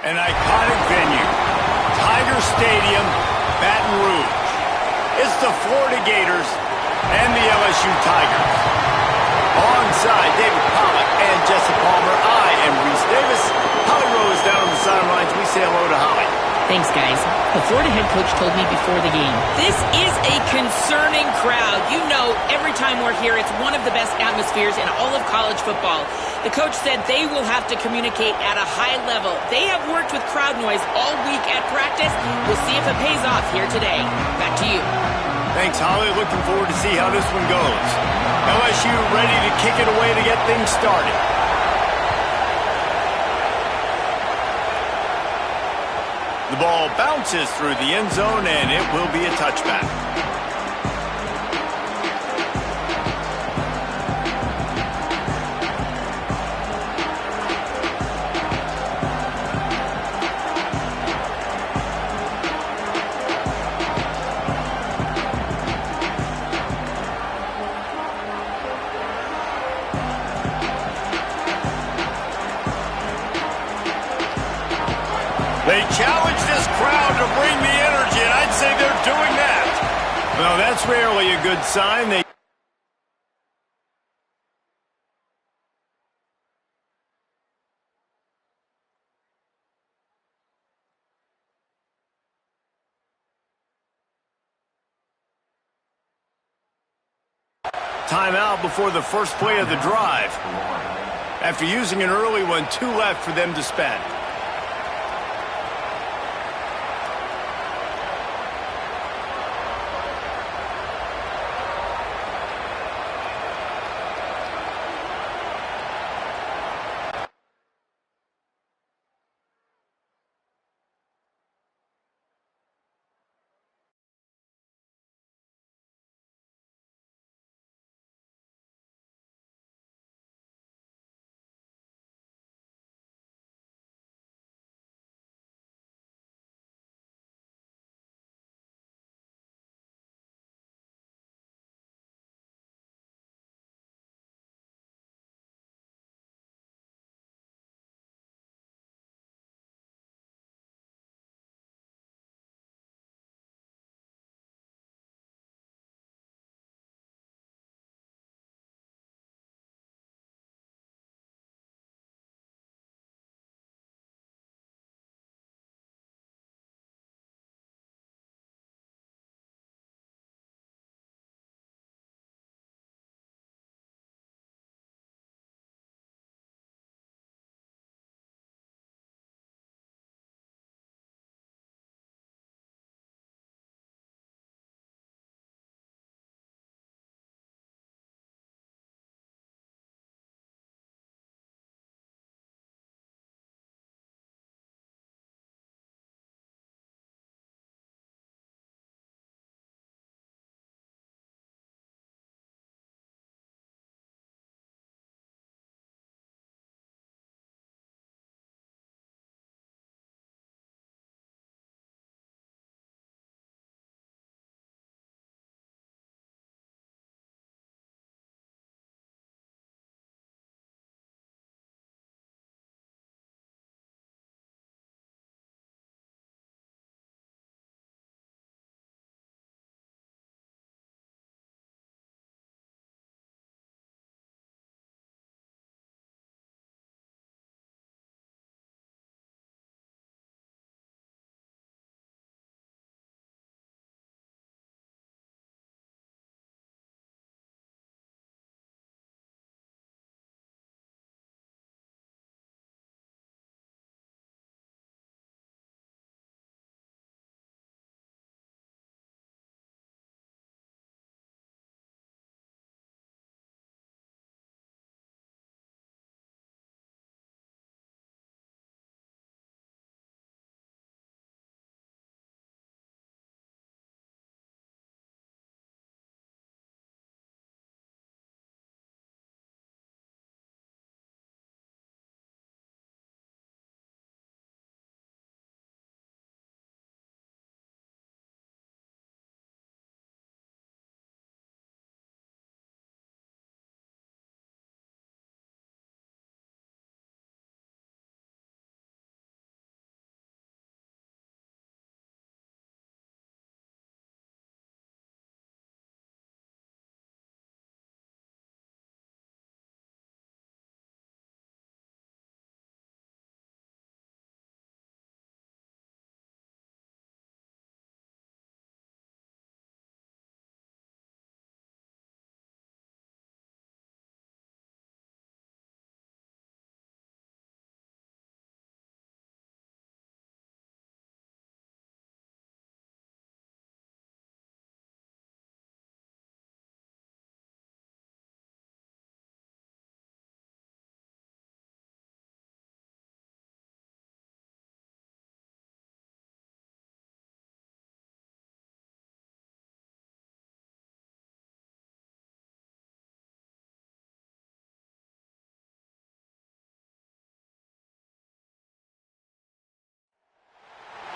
An iconic venue, Tiger Stadium, Baton Rouge. It's the Florida Gators and the LSU Tigers. Alongside David Pollock and Jesse Palmer, I am Reese Davis. Holly Rowe is down on the sidelines. We say hello to Holly. Thanks, guys. The Florida head coach told me before the game, this is a concerning crowd. You know, every time we're here, it's one of the best atmospheres in all of college football. The coach said they will have to communicate at a high level. They have worked with crowd noise all week at practice. We'll see if it pays off here today. Back to you. Thanks, Holly. Looking forward to see how this one goes. LSU ready to kick it away to get things started. The ball bounces through the end zone, and it will be a touchback. They challenge this crowd to bring the energy, and I'd say they're doing that. Well, that's rarely a good sign. Timeout before the first play of the drive. After using an early one, 2 left for them to spend.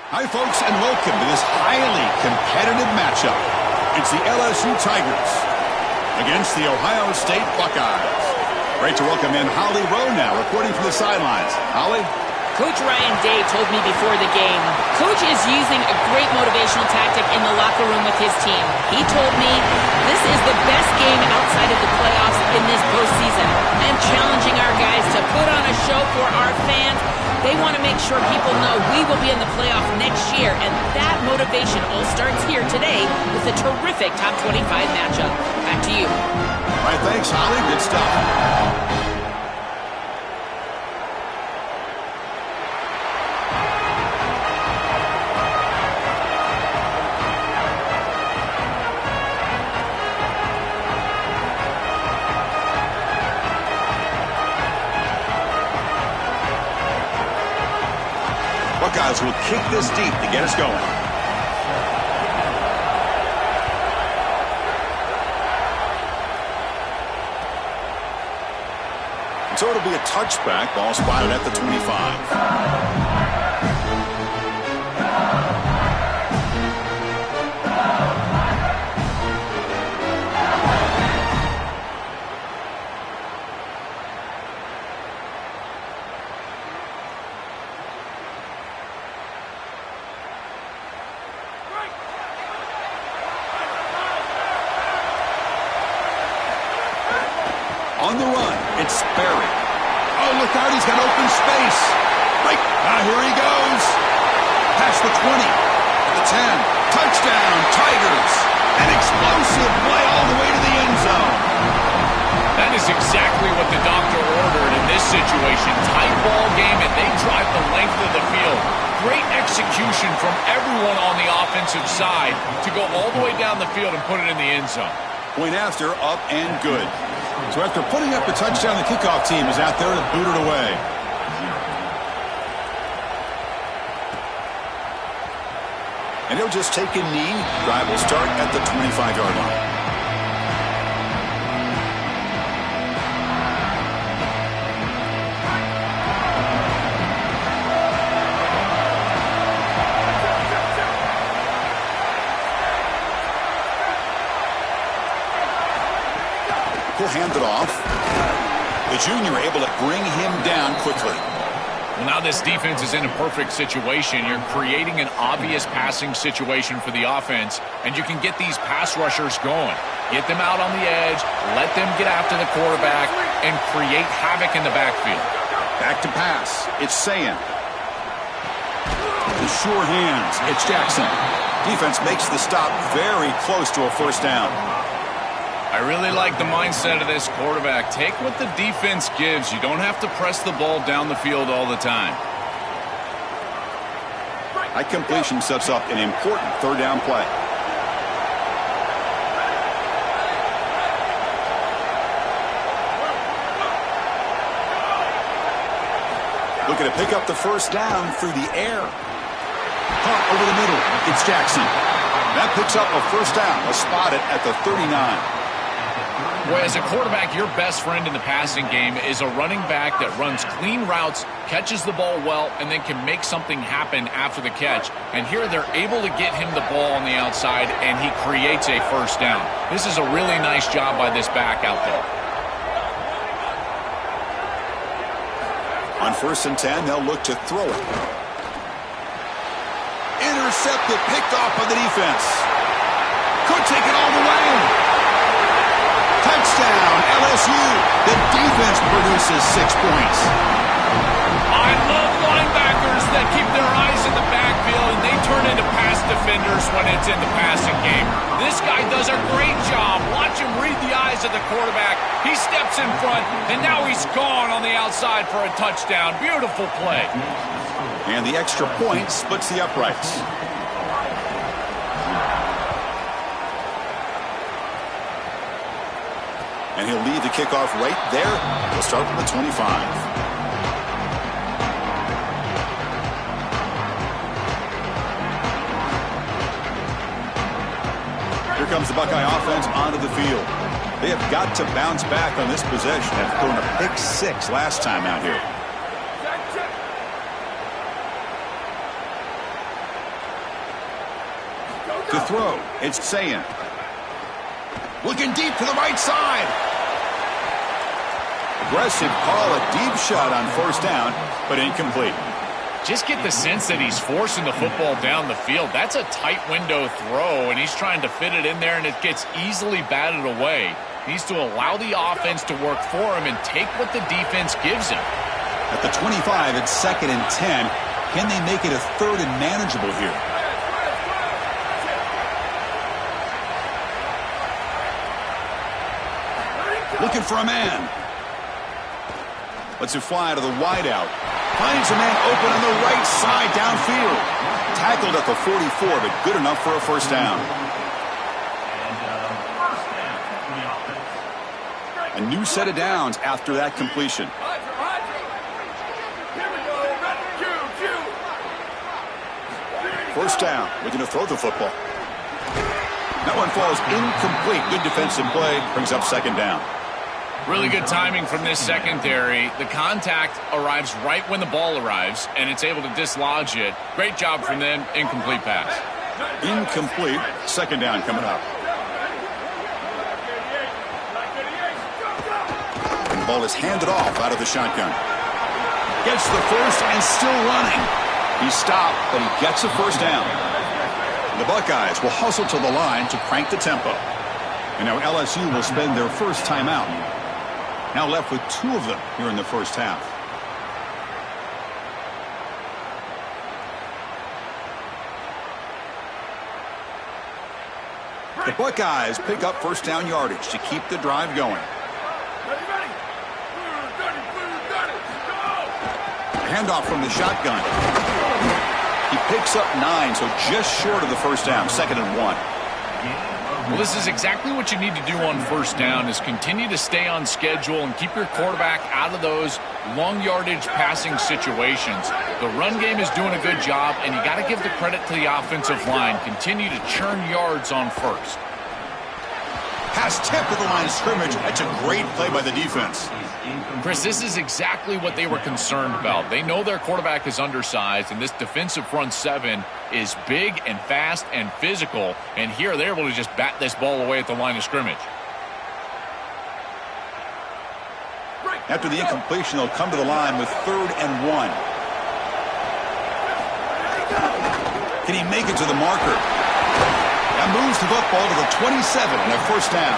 Hi, folks, and welcome to this highly competitive matchup. It's the LSU Tigers against the Ohio State Buckeyes. Great to welcome in Holly Rowe now, reporting from the sidelines. Holly? Coach Ryan Day told me before the game, Coach is using a great motivational tactic in the locker room with his team. He told me this is the best game outside of the playoffs in this postseason, and challenging our guys to put on a show for our fans. They want to make sure people know we will be in the playoff next year, and that motivation all starts here today with a terrific top 25 matchup. Back to you. All right, thanks, Holly. Good stuff. Buckeyes will kick this deep to get us going. And so it'll be a touchback, ball spotted at the 25. On the run, it's Sperry. Oh, look out, he's got open space. Right, here he goes. Past the 20, the 10. Touchdown, Tigers. An explosive play all the way to the end zone. That is exactly what the doctor ordered in this situation. Tight ball game, and they drive the length of the field. Great execution from everyone on the offensive side to go all the way down the field and put it in the end zone. Point after, up and good. So after putting up the touchdown, the kickoff team is out there to boot it away. And he'll just take a knee. Drive will start at the 25-yard line. He'll hand it off. The junior able to bring him down quickly. Well, now this defense is in a perfect situation. You're creating an obvious passing situation for the offense, and you can get these pass rushers going. Get them out on the edge, let them get after the quarterback, and create havoc in the backfield. Back to pass. It's Sayin. The sure hands. It's Jackson. Defense makes the stop very close to a first down. I really like the mindset of this quarterback. Take what the defense gives. You don't have to press the ball down the field all the time. That completion sets up an important third down play. Looking to pick up the first down through the air. Caught over the middle. It's Jackson. That picks up a first down. A spot it at the 39. Well, as a quarterback, your best friend in the passing game is a running back that runs clean routes, catches the ball well, and then can make something happen after the catch. And here they're able to get him the ball on the outside, and he creates a first down. This is a really nice job by this back out there. On 1st and 10, they'll look to throw it. Intercepted, picked off by the defense. Could take it all the way. Touchdown, LSU. The defense produces 6 points. I love linebackers that keep their eyes in the backfield, and they turn into pass defenders when it's in the passing game. This guy does a great job. Watch him read the eyes of the quarterback. He steps in front, and now he's gone on the outside for a touchdown. Beautiful play. And the extra point splits the uprights. And he'll lead the kickoff right there. He'll start from the 25. Here comes the Buckeye offense onto the field. They have got to bounce back on this possession after throwing a pick 6 last time out here. To throw, it's Sayin. Looking deep to the right side. Aggressive call, a deep shot on first down, but incomplete. Just get the sense that he's forcing the football down the field. That's a tight window throw, and he's trying to fit it in there, and it gets easily batted away. He needs to allow the offense to work for him and take what the defense gives him. At the 25, it's 2nd and 10. Can they make it a 3rd and manageable here? Looking for a man. Lets it fly to the wideout. Finds a man open on the right side downfield. Tackled at the 44, but good enough for a first down. A new set of downs after that completion. First down, looking to throw the football. That one falls incomplete. Good defensive play, brings up 2nd down. Really good timing from this secondary. The contact arrives right when the ball arrives, and it's able to dislodge it. Great job from them. Incomplete pass. Incomplete. 2nd down coming up. And the ball is handed off out of the shotgun. Gets the first and still running. He stopped, but he gets a first down. The Buckeyes will hustle to the line to crank the tempo. And now LSU will spend their first timeout. Now left with 2 of them here in the first half. The Buckeyes pick up first down yardage to keep the drive going. Handoff from the shotgun. He picks up 9, so just short of the first down, 2nd and 1. Well, this is exactly what you need to do on first down is continue to stay on schedule and keep your quarterback out of those long yardage passing situations. The run game is doing a good job, and you got to give the credit to the offensive line. Continue to churn yards on first. Pass tipped at the line of scrimmage. That's a great play by the defense. Chris, this is exactly what they were concerned about. They know their quarterback is undersized, and this defensive front 7 is big and fast and physical, and here they're able to just bat this ball away at the line of scrimmage. After the incompletion, they'll come to the line with 3rd and 1. Can he make it to the marker? That moves the football to the 27 and a first down.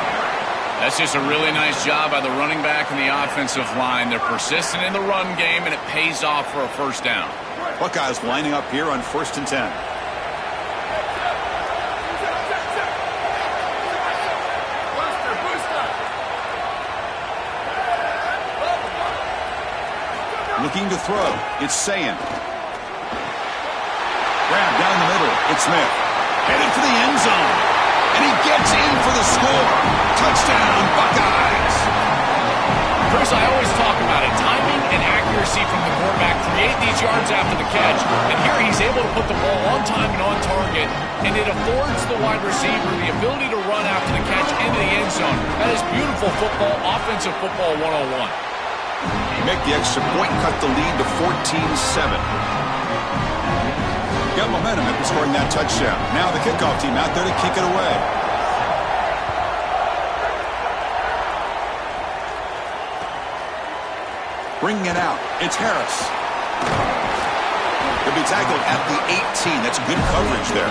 That's just a really nice job by the running back and the offensive line. They're persistent in the run game, and it pays off for a first down. Buckeyes lining up here on 1st and 10. Looking to throw. It's Sayin. Grab down the middle. It's Smith. Headed for the end zone. And he gets in for the score. Touchdown, Buckeyes. Chris, I always talk about it. Timing and accuracy from the quarterback create these yards after the catch. And here he's able to put the ball on time and on target. And it affords the wide receiver the ability to run after the catch into the end zone. That is beautiful football, offensive football 101. You make the extra point, cut the lead to 14-7. Got momentum after scoring that touchdown. Now the kickoff team out there to kick it away. Bringing it out. It's Harris. He'll be tackled at the 18. That's good coverage there.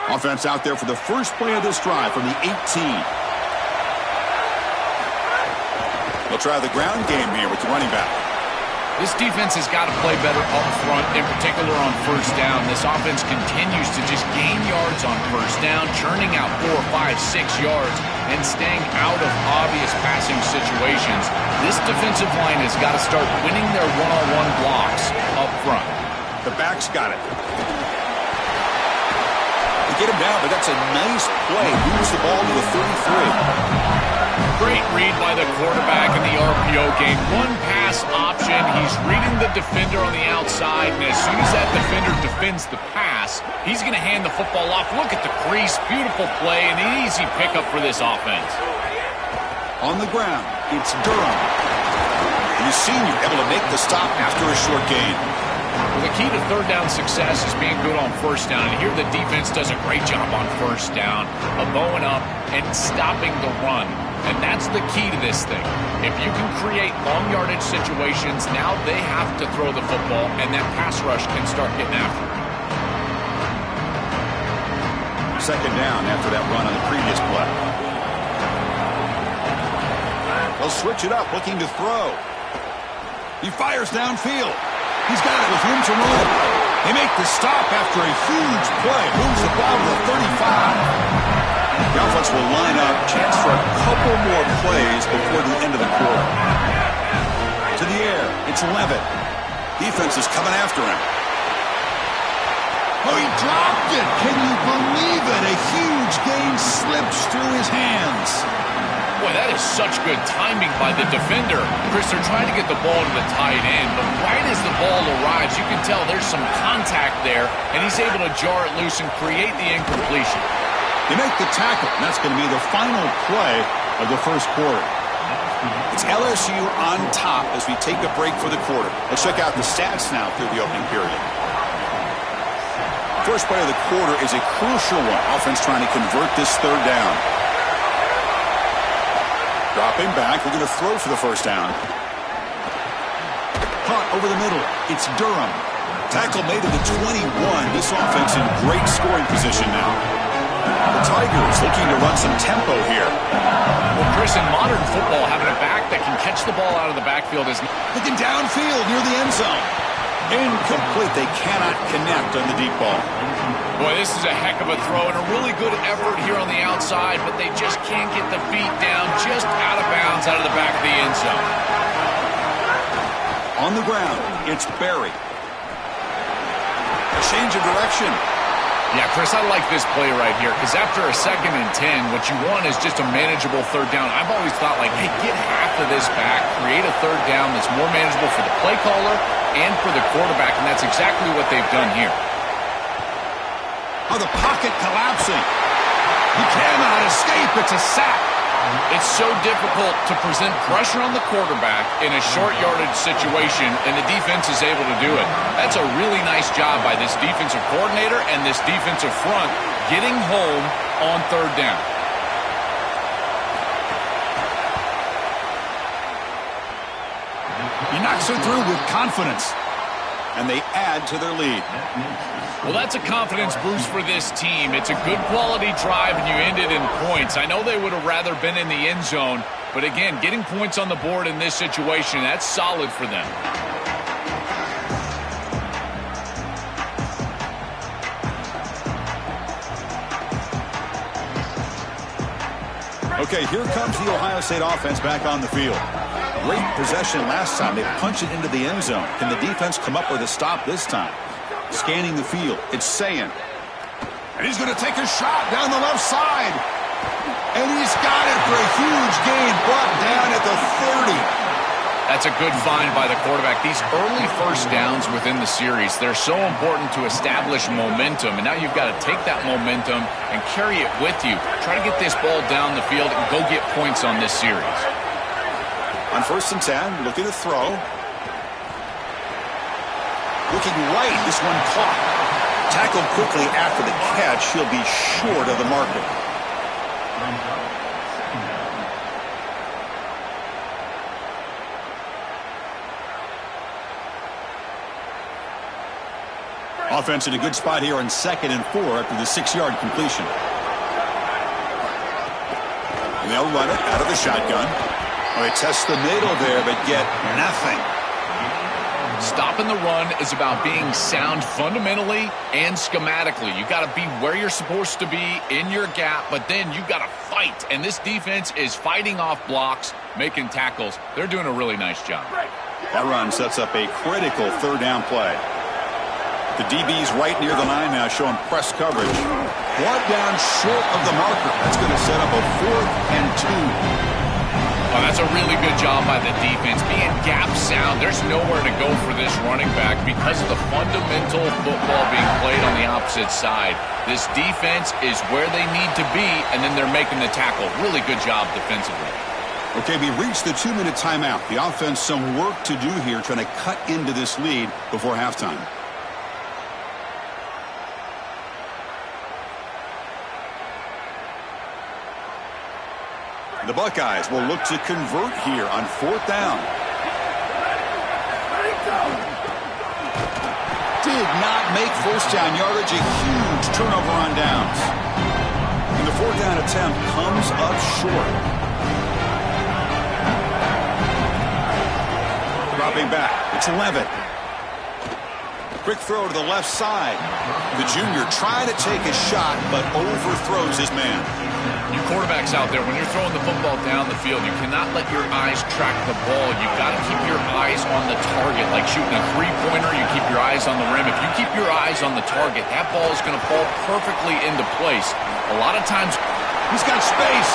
Offense out there for the first play of this drive from the 18. They'll try the ground game here with the running back. This defense has got to play better up front, in particular on first down. This offense continues to just gain yards on first down, churning out 4, 5, 6 yards, and staying out of obvious passing situations. This defensive line has got to start winning their one-on-one blocks up front. The back's got it. Get him down, but that's a nice play. Moves the ball to the 33. Great read by the quarterback in the RPO game. One pass pass option. He's reading the defender on the outside, and as soon as that defender defends the pass, he's going to hand the football off. Look at the crease. Beautiful play and an easy pickup for this offense. On the ground, it's Durham. And the senior able to make the stop after a short gain. Well, the key to third down success is being good on first down. And here the defense does a great job on first down of bowing up and stopping the run. And that's the key to this thing. If you can create long yardage situations, now they have to throw the football, and that pass rush can start getting after it. Second down after that run on the previous play. They'll switch it up, looking to throw. He fires downfield. He's got it with room to run. They make the stop after a huge play. Moves the ball to the 35. The offense will line up. Chance for a couple more plays before the end of the quarter. To the air. It's Levitt. Defense is coming after him. Oh, he dropped it. Can you believe it? A huge gain slips through his hands. Boy, that is such good timing by the defender. Chris, they're trying to get the ball to the tight end, but right as the ball arrives, you can tell there's some contact there, and he's able to jar it loose and create the incompletion. They make the tackle, and that's going to be the final play of the first quarter. It's LSU on top as we take a break for the quarter. Let's check out the stats now through the opening period. First play of the quarter is a crucial one. Offense trying to convert this third down. Dropping back, looking to throw for the first down. Caught over the middle. It's Durham. Tackle made at the 21. This offense in great scoring position now. The Tigers looking to run some tempo here. Well, Chris, in modern football, having a back that can catch the ball out of the backfield is... Looking downfield near the end zone. Incomplete. They cannot connect on the deep ball. Boy, this is a heck of a throw and a really good effort here on the outside, but they just can't get the feet down just out of bounds out of the back of the end zone. On the ground, it's Berry. A change of direction. Yeah, Chris, I like this play right here because after a 2nd and 10, what you want is just a manageable third down. I've always thought, like, hey, get half of this back, create a third down that's more manageable for the play caller and for the quarterback, and that's exactly what they've done here. Oh, the pocket collapsing. He cannot escape. It's a sack. It's so difficult to present pressure on the quarterback in a short yardage situation, and the defense is able to do it. That's a really nice job by this defensive coordinator and this defensive front getting home on third down. He knocks it through with confidence, and they add to their lead. Well, that's a confidence boost for this team. It's a good quality drive, and you end it in points. I know they would have rather been in the end zone, but again, getting points on the board in this situation, that's solid for them. Okay, here comes the Ohio State offense back on the field. Great possession last time. They punch it into the end zone. Can the defense come up with a stop this time? Scanning the field. It's Sayin. And he's going to take a shot down the left side. And he's got it for a huge gain. Brought down at the 30. That's a good find by the quarterback. These early first downs within the series, they're so important to establish momentum. And now you've got to take that momentum and carry it with you. Try to get this ball down the field and go get points on this series. On 1st and 10, looking to throw. Looking right, this one caught. Tackled quickly after the catch. He'll be short of the marker. Offense in a good spot here on 2nd and 4 after the 6-yard completion. And they'll run it out of the shotgun. Oh, they test the middle there, but get nothing. Stopping the run is about being sound fundamentally and schematically. You got to be where you're supposed to be in your gap, but then you got to fight. And this defense is fighting off blocks, making tackles. They're doing a really nice job. That run sets up a critical third down play. The DB's right near the line now, showing press coverage. Brought down short of the marker. That's going to set up a 4th and 2. Well, That's a really good job by the defense. Being gap sound, there's nowhere to go for this running back because of the fundamental football being played on the opposite side. This defense is where they need to be, and then they're making the tackle. Really good job defensively. Okay, we reached the 2-minute timeout. The offense some work to do here trying to cut into this lead before halftime. The Buckeyes will look to convert here on 4th down. Did not make first down yardage. A huge turnover on downs. And the 4th down attempt comes up short. Dropping back. It's Levitt. Quick throw to the left side. The junior trying to take a shot, but overthrows his man. You quarterbacks out there, when you're throwing the football down the field, you cannot let your eyes track the ball. You've got to keep your eyes on the target. Like shooting a three-pointer, you keep your eyes on the rim. If you keep your eyes on the target, that ball is going to fall perfectly into place. A lot of times, he's got space.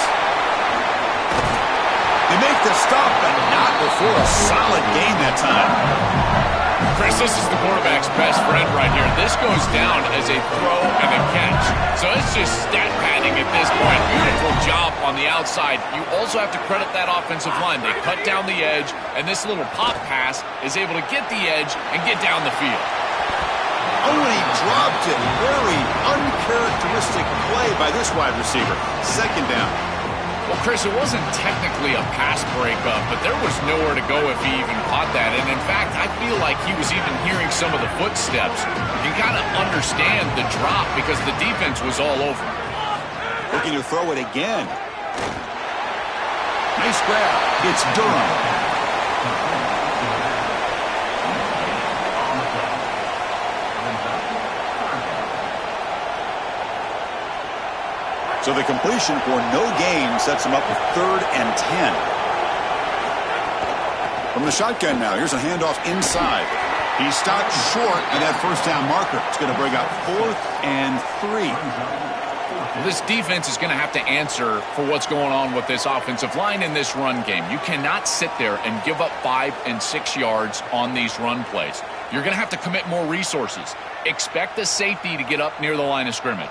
They make the stop, but not before a solid gain that time. Chris, this is the quarterback's best friend right here. This goes down as a throw and a catch. So it's just stat padding at this point. Beautiful job on the outside. You also have to credit that offensive line. They cut down the edge, and this little pop pass is able to get the edge and get down the field. Oh, and he dropped it. Very uncharacteristic play by this wide receiver. 2nd down. Well, Chris, it wasn't technically a pass breakup, but there was nowhere to go if he even caught that. And, in fact, I feel like he was even hearing some of the footsteps. You kind of understand the drop because the defense was all over. Looking to throw it again. Nice grab. It's Durham. So the completion for no gain sets him up with 3rd and 10. From the shotgun now, here's a handoff inside. He stopped short of that first down marker. It's going to bring up 4th and 3. Well, this defense is going to have to answer for what's going on with this offensive line in this run game. You cannot sit there and give up 5 and 6 yards on these run plays. You're going to have to commit more resources. Expect the safety to get up near the line of scrimmage.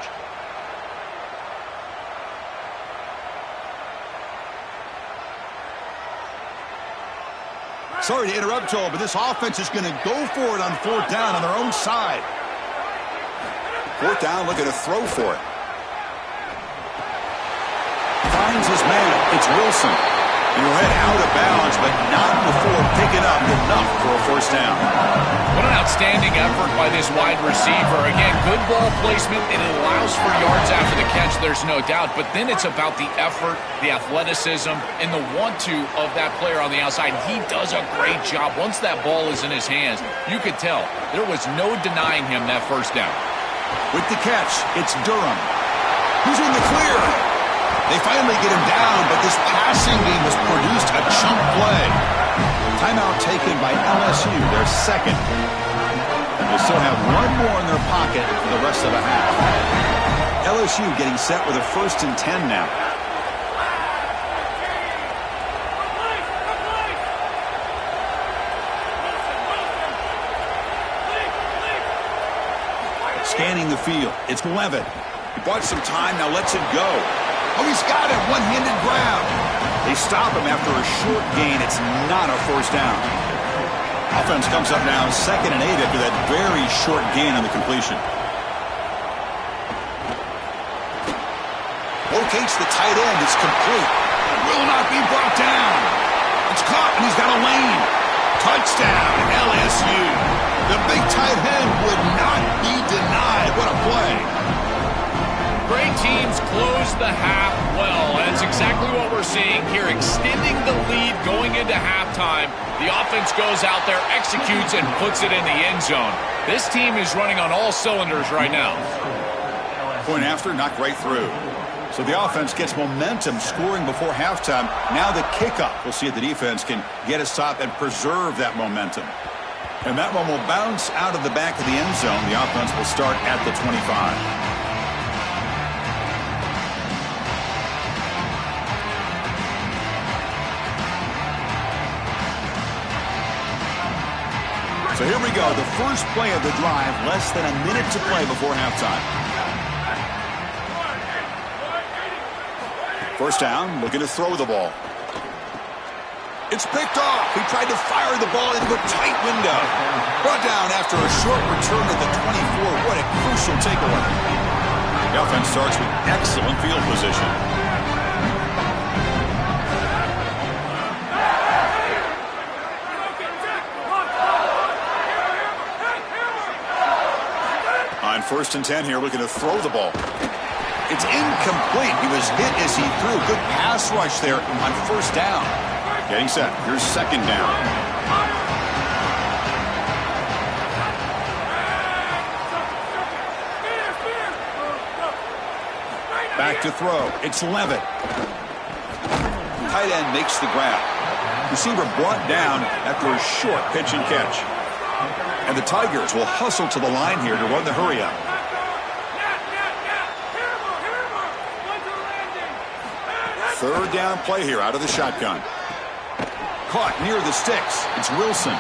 Sorry to interrupt, Joel, but this offense is going to go for it on 4th down on their own side. 4th down, looking to throw for it. Finds his man. It's Wilson. He'll head out of bounds, but not before picking up enough for a 1st down. What an outstanding effort by this wide receiver. Again, good ball placement. It allows for yards after the catch, there's no doubt. But then it's about the effort, the athleticism, and the want-to of that player on the outside. He does a great job. Once that ball is in his hands, you could tell there was no denying him that 1st down. With the catch, it's Durham. Who's in the clear? They finally get him down, but this passing game has produced a chunk play. Timeout taken by LSU, their 2nd. They still have one more in their pocket for the rest of the half. LSU getting set with a 1st and 10 now. Scanning the field, it's Levitt. He bought some time, now lets it go. Oh, he's got it. One-handed grab. They stop him after a short gain. It's not a 1st down. Offense comes up now 2nd and 8 after that very short gain on the completion. Locates the tight end. It's complete. It will not be brought down. It's caught, and he's got a lane. Touchdown, LSU. The big tight end would not be denied. What a play. Great teams close the half well. That's exactly what we're seeing here, extending the lead going into halftime. The offense goes out there, executes, and puts it in the end zone. This team is running on all cylinders right now. Point after, knocked right through. So the offense gets momentum, scoring before halftime. Now the kickoff. We'll see if the defense can get a stop and preserve that momentum. And that one will bounce out of the back of the end zone. The offense will start at the 25. So here we go, the first play of the drive, less than a minute to play before halftime. First down, looking to throw the ball. It's picked off. He tried to fire the ball into a tight window. Brought down after a short return to the 24. What a crucial takeaway. The offense starts with excellent field position. On 1st and 10 here, looking to throw the ball. It's incomplete. He was hit as he threw. Good pass rush there on 1st down. Getting set. Here's 2nd down. Back to throw. It's Levitt. Tight end makes the grab. Receiver brought down after a short pitch and catch. And the Tigers will hustle to the line here to run the hurry up. Third down play here out of the shotgun. Caught near the sticks. It's Wilson.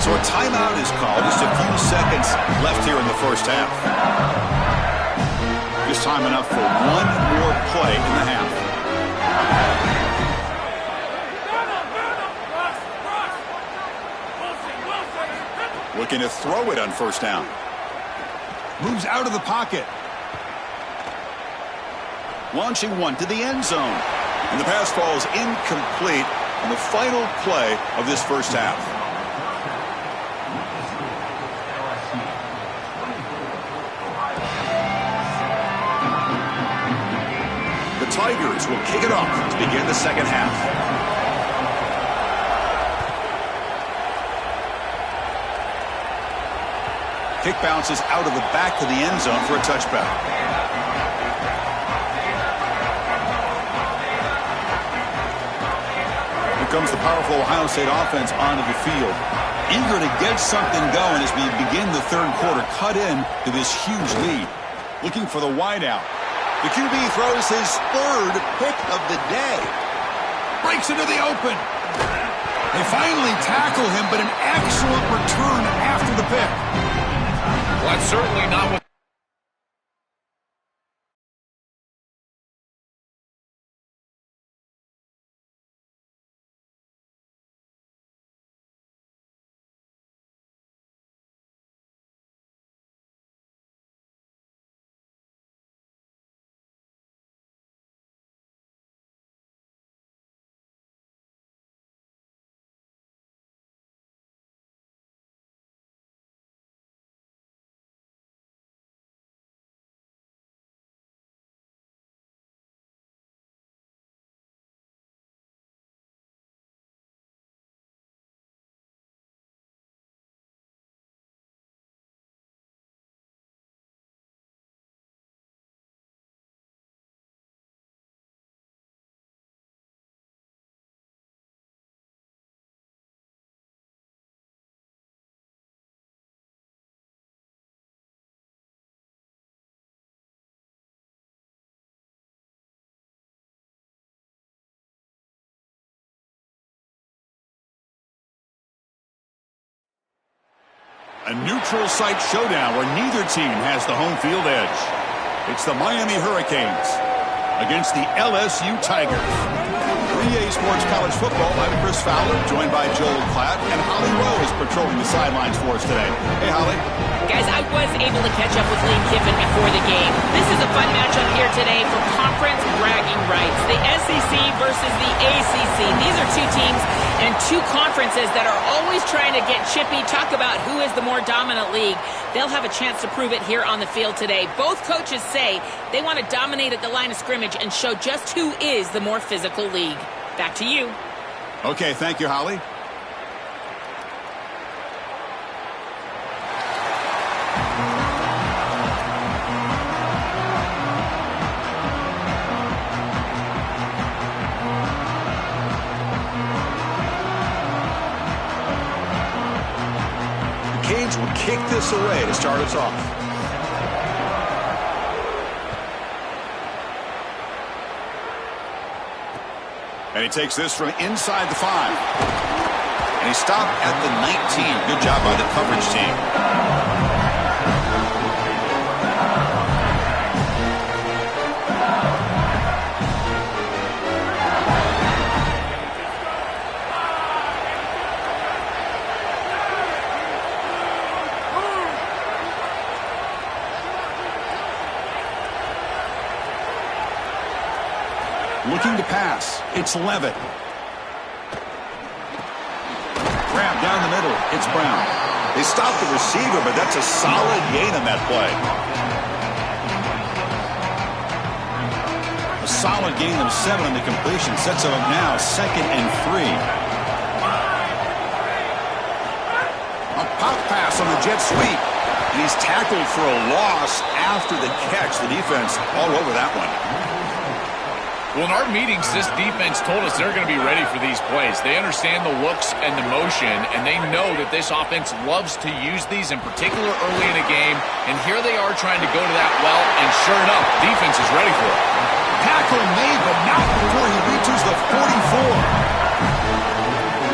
So a timeout is called. Just a few seconds left here in the first half. Just time enough for one more play in the half. Looking to throw it on 1st down. Moves out of the pocket. Launching one to the end zone. And the pass falls incomplete on the final play of this first half. The Tigers will kick it off to begin the second half. Kick bounces out of the back of the end zone for a touchback. Comes the powerful Ohio State offense onto the field. Eager to get something going as we begin the third quarter. Cut in to this huge lead. Looking for the wideout. The QB throws his 3rd pick of the day. Breaks into the open. They finally tackle him, but an excellent return after the pick. Well, that's certainly not what... A neutral site showdown where neither team has the home field edge. It's the Miami Hurricanes against the LSU Tigers. For EA Sports College Football, I'm Chris Fowler, joined by Joel Klatt, and Holly Rowe is patrolling the sidelines for us today. Hey, Holly. Guys, I was able to catch up with Lane Kiffin before the game. This is a fun matchup here today for conference bragging rights. The SEC versus the ACC. These are two teams and two conferences that are always trying to get chippy, talk about who is the more dominant league. They'll have a chance to prove it here on the field today. Both coaches say they want to dominate at the line of scrimmage and show just who is the more physical league. Back to you. Okay, thank you, Holly. Canes will kick this away to start us off. And he takes this from inside the 5. And he stopped at the 19. Good job by the coverage team. Looking to pass. It's Levitt. Grab down the middle. It's Brown. They stopped the receiver, but that's a solid gain on that play. A solid gain of 7 on the completion. Sets them up now 2nd and 3. A pop pass on the jet sweep. And he's tackled for a loss after the catch. The defense all over that one. Well, in our meetings, this defense told us they're going to be ready for these plays. They understand the looks and the motion, and they know that this offense loves to use these, in particular early in a game. And here they are trying to go to that well, and sure enough, defense is ready for it. Tackle made, but not before he reaches the 44.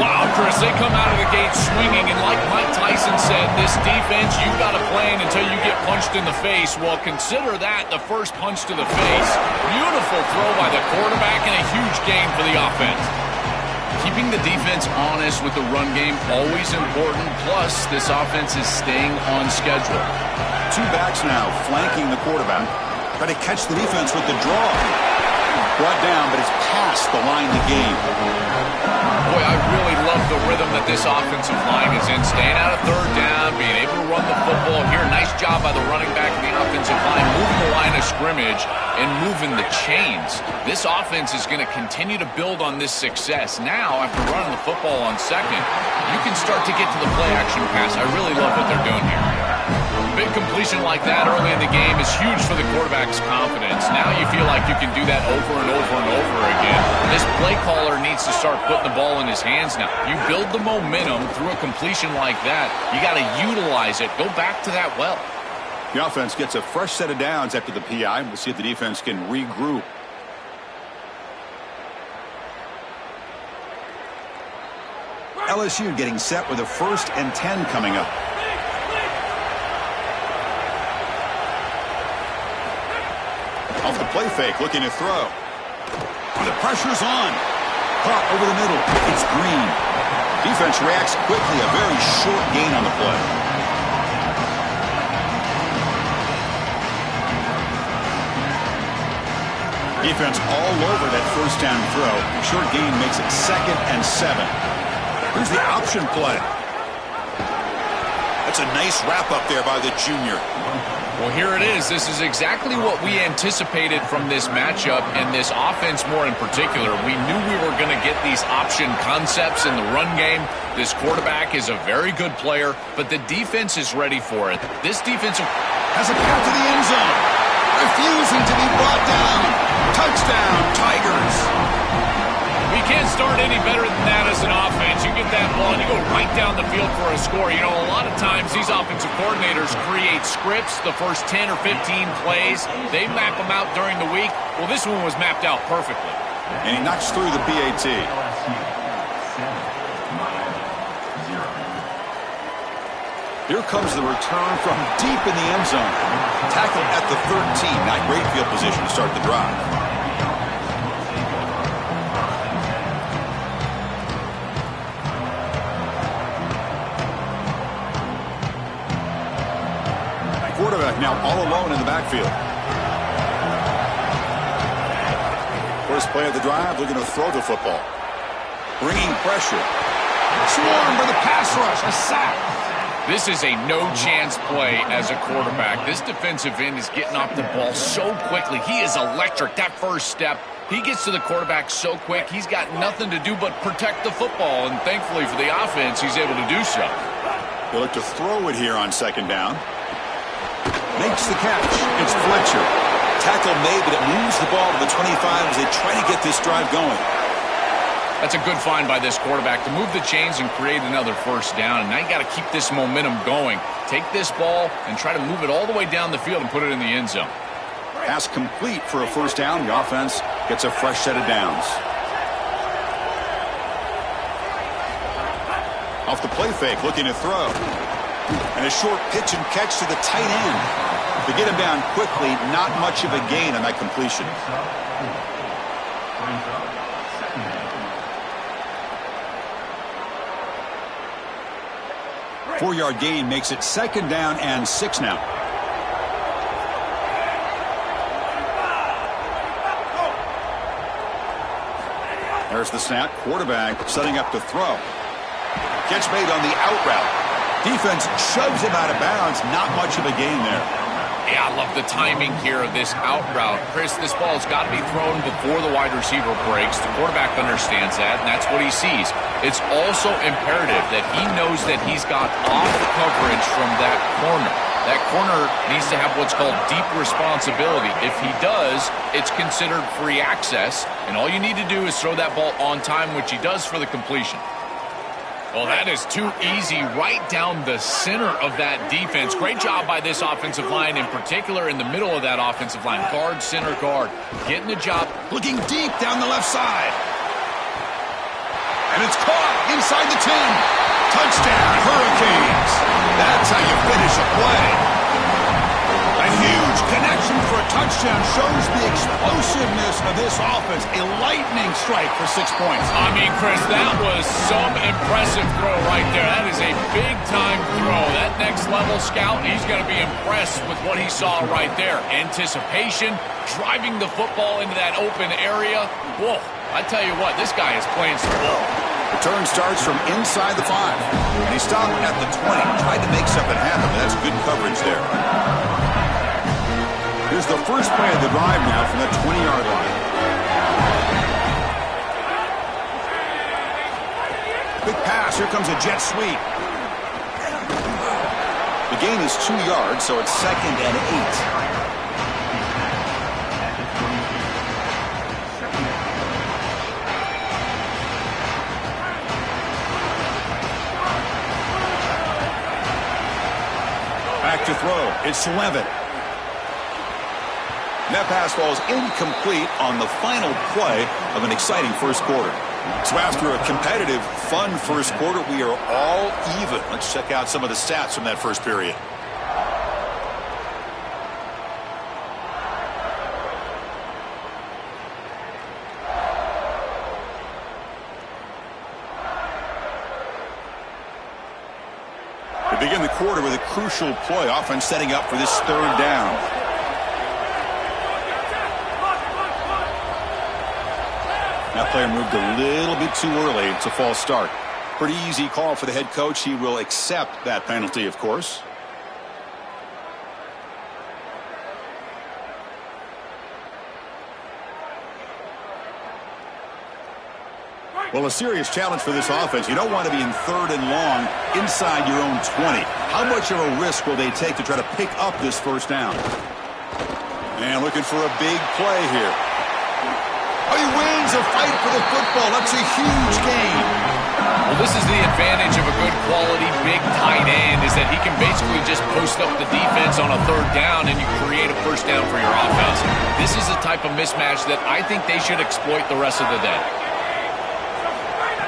Wow, Chris, they come out of the gate swinging, and like Mike Tyson said, this defense, you've got to play until you get punched in the face. Well, consider that the first punch to the face. Beautiful throw by the quarterback and a huge gain for the offense. Keeping the defense honest with the run game, always important. Plus, this offense is staying on schedule. 2 backs now flanking the quarterback. Try to catch the defense with the draw. Brought down, but it's past the line of the game. Boy, I really love the rhythm that this offensive line is in. Staying out of 3rd down, being able to run the football here. Nice job by the running back and the offensive line, moving the line of scrimmage and moving the chains. This offense is going to continue to build on this success. Now, after running the football on 2nd, you can start to get to the play-action pass. I really love what they're doing here. Big completion like that early in the game is huge for the quarterback's confidence. Now you feel like you can do that over and over and over again. This play caller needs to start putting the ball in his hands now. You build the momentum through a completion like that. You got to utilize it. Go back to that well. The offense gets a fresh set of downs after the PI. We'll see if the defense can regroup. LSU getting set with a 1st and 10 coming up. Off the play fake, looking to throw. The pressure's on. Caught over the middle. It's Green. Defense reacts quickly. A very short gain on the play. Defense all over that 1st down throw. Short gain makes it 2nd and 7. Here's the option play. That's a nice wrap up there by the junior. Well, here it is. This is exactly what we anticipated from this matchup and this offense more in particular. We knew we were going to get these option concepts in the run game. This quarterback is a very good player, but the defense is ready for it. This defense has a path to the end zone. Refusing to be brought down. Touchdown, Tigers. We can't start any better than that as an offense. You get that ball and you go right down the field for a score. You know, a lot of times these offensive coordinators create scripts, the first 10 or 15 plays. They map them out during the week. Well, this one was mapped out perfectly. And he knocks through the PAT. Here comes the return from deep in the end zone. Tackled at the 13. Not great field position to start the drive. Quarterback now all alone in the backfield. First play of the drive, looking to throw the football. Bringing pressure. Swarmed by the pass rush. A sack. This is a no-chance play as a quarterback. This defensive end is getting off the ball so quickly. He is electric. That first step, he gets to the quarterback so quick, he's got nothing to do but protect the football, and thankfully for the offense, he's able to do so. He'll look to throw it here on 2nd down. Makes the catch. It's Fletcher. Tackle made, but it moves the ball to the 25 as they try to get this drive going. That's a good find by this quarterback to move the chains and create another 1st down. And now you got to keep this momentum going. Take this ball and try to move it all the way down the field and put it in the end zone. Pass complete for a 1st down. The offense gets a fresh set of downs. Off the play fake, looking to throw. And a short pitch and catch to the tight end. To get him down quickly, not much of a gain on that completion. 4-yard gain makes it 2nd down and 6 now. There's the snap. Quarterback setting up to throw. Catch made on the out route. Defense shoves him out of bounds. Not much of a gain there. Yeah, I love the timing here of this out route. Chris, this ball's got to be thrown before the wide receiver breaks. The quarterback understands that, and that's what he sees. It's also imperative that he knows that he's got off coverage from that corner. That corner needs to have what's called deep responsibility. If he does, it's considered free access, and all you need to do is throw that ball on time, which he does for the completion. Well, that is too easy right down the center of that defense. Great job by this offensive line, in particular in the middle of that offensive line. Guard, center, guard. Getting the job. Looking deep down the left side. And it's caught inside the 10. Touchdown, Hurricanes. That's how you finish a play. A huge connection for a touchdown shows the explosiveness of this offense. A lightning strike for 6 points. I mean, Chris, that was some impressive throw right there. That is a big-time throw. That next-level scout, he's going to be impressed with what he saw right there. Anticipation, driving the football into that open area. Whoa, I tell you what, this guy is playing some ball. Return starts from inside the 5. And he stopped at the 20. Tried to make something happen, but that's good coverage there. Here's the first play of the drive now from that 20-yard line. Quick pass. Here comes a jet sweep. The gain is 2 yards, so it's 2nd and 8. Back to throw. It's Levitt. That pass falls incomplete on the final play of an exciting first quarter. So after a competitive, fun first quarter, we are all even. Let's check out some of the stats from that first period. We begin the quarter with a crucial play. Offense setting up for this 3rd down. That player moved a little bit too early. It's a false start. Pretty easy call for the head coach. He will accept that penalty, of course. Well, a serious challenge for this offense. You don't want to be in 3rd and long inside your own 20. How much of a risk will they take to try to pick up this 1st down? And looking for a big play here. Oh, he wins a fight for the football. That's a huge gain. Well, this is the advantage of a good quality big tight end, is that he can basically just post up the defense on a 3rd down and you create a 1st down for your offense. This is the type of mismatch that I think they should exploit the rest of the day.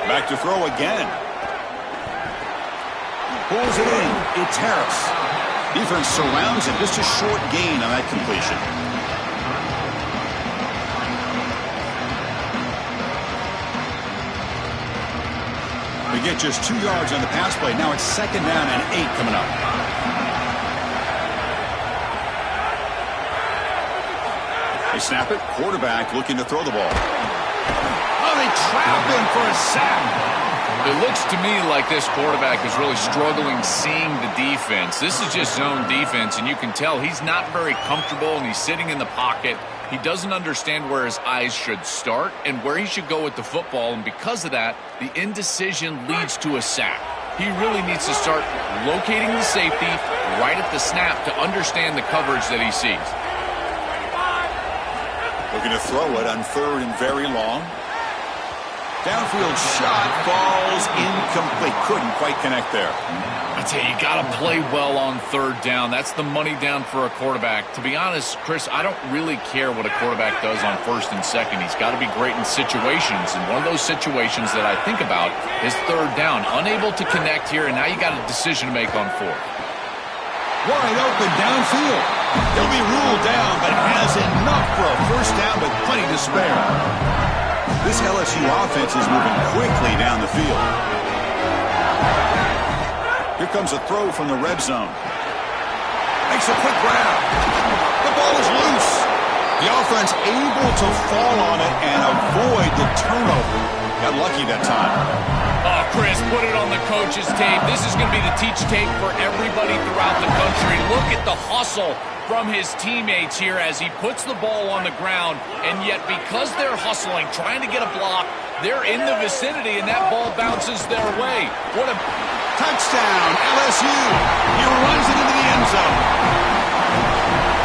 Back to throw again. Pulls it in. It's Harris. Defense surrounds him. Just a short gain on that completion. We get just 2 yards on the pass play. Now it's 2nd down and 8 coming up. They snap it. Quarterback looking to throw the ball. Oh, they trap him for a sack. It looks to me like this quarterback is really struggling seeing the defense. This is just zone defense, and you can tell he's not very comfortable, and he's sitting in the pocket. He doesn't understand where his eyes should start and where he should go with the football, and because of that, the indecision leads to a sack. He really needs to start locating the safety right at the snap to understand the coverage that he sees. Looking to throw it on 3rd and very long. Downfield shot falls incomplete. Couldn't quite connect there. tell you, you got to play well on third down. That's the money down for a quarterback. To be honest, Chris, I don't really care what a quarterback does on first and second. He's got to be great in situations, and one of those situations that I think about is third down. Unable to connect here, and now you got a decision to make on fourth. Wide open downfield. He'll be ruled down, but has enough for a first down with plenty to spare. This LSU offense is moving quickly down the field. Here comes a throw from the red zone. Makes a quick grab. The ball is loose. The offense able to fall on it and avoid the turnover. Got lucky that time. Oh, Chris, put it on the coach's tape. This is going to be the teach tape for everybody throughout the country. Look at the hustle from his teammates here as he puts the ball on the ground, and yet because they're hustling, trying to get a block, they're in the vicinity, and that ball bounces their way. What a touchdown, LSU. He runs it into the end zone.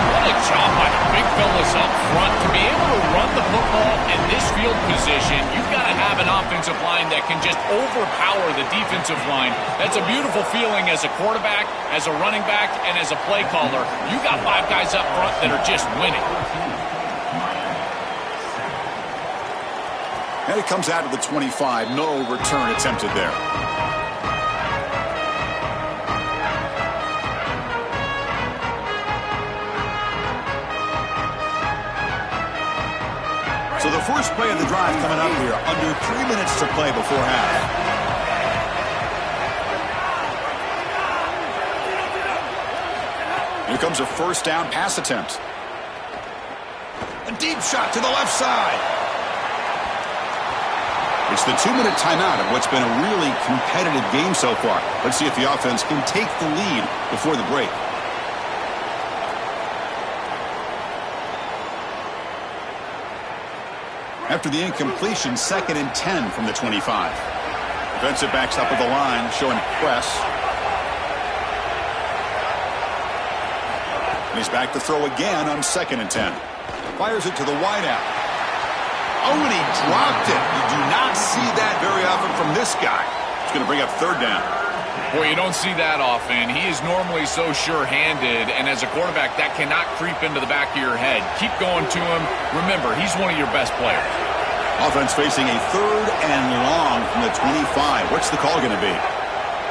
What a job by the big fellas up front. To be able to run the football in this field position, you've got to have an offensive line that can just overpower the defensive line. That's a beautiful feeling as a quarterback, as a running back, and as a play caller. You got 5 guys up front that are just winning. And it comes out of the 25. No return attempted there. So the first play of the drive coming up here. Under 3 minutes to play before half. Here comes a first down pass attempt. A deep shot to the left side. It's the 2-minute timeout of what's been a really competitive game so far. Let's see if the offense can take the lead before the break. After the incompletion, 2nd and 10 from the 25. Defensive backs up at the line, showing press. And he's back to throw again on 2nd and 10. Fires it to the wideout. Oh, and he dropped it. You do not see that very often from this guy. It's going to bring up third down. Boy, you don't see that often. He is normally so sure-handed, and as a quarterback, that cannot creep into the back of your head. Keep going to him. Remember, he's one of your best players. Offense facing a 3rd and long from the 25. What's the call going to be?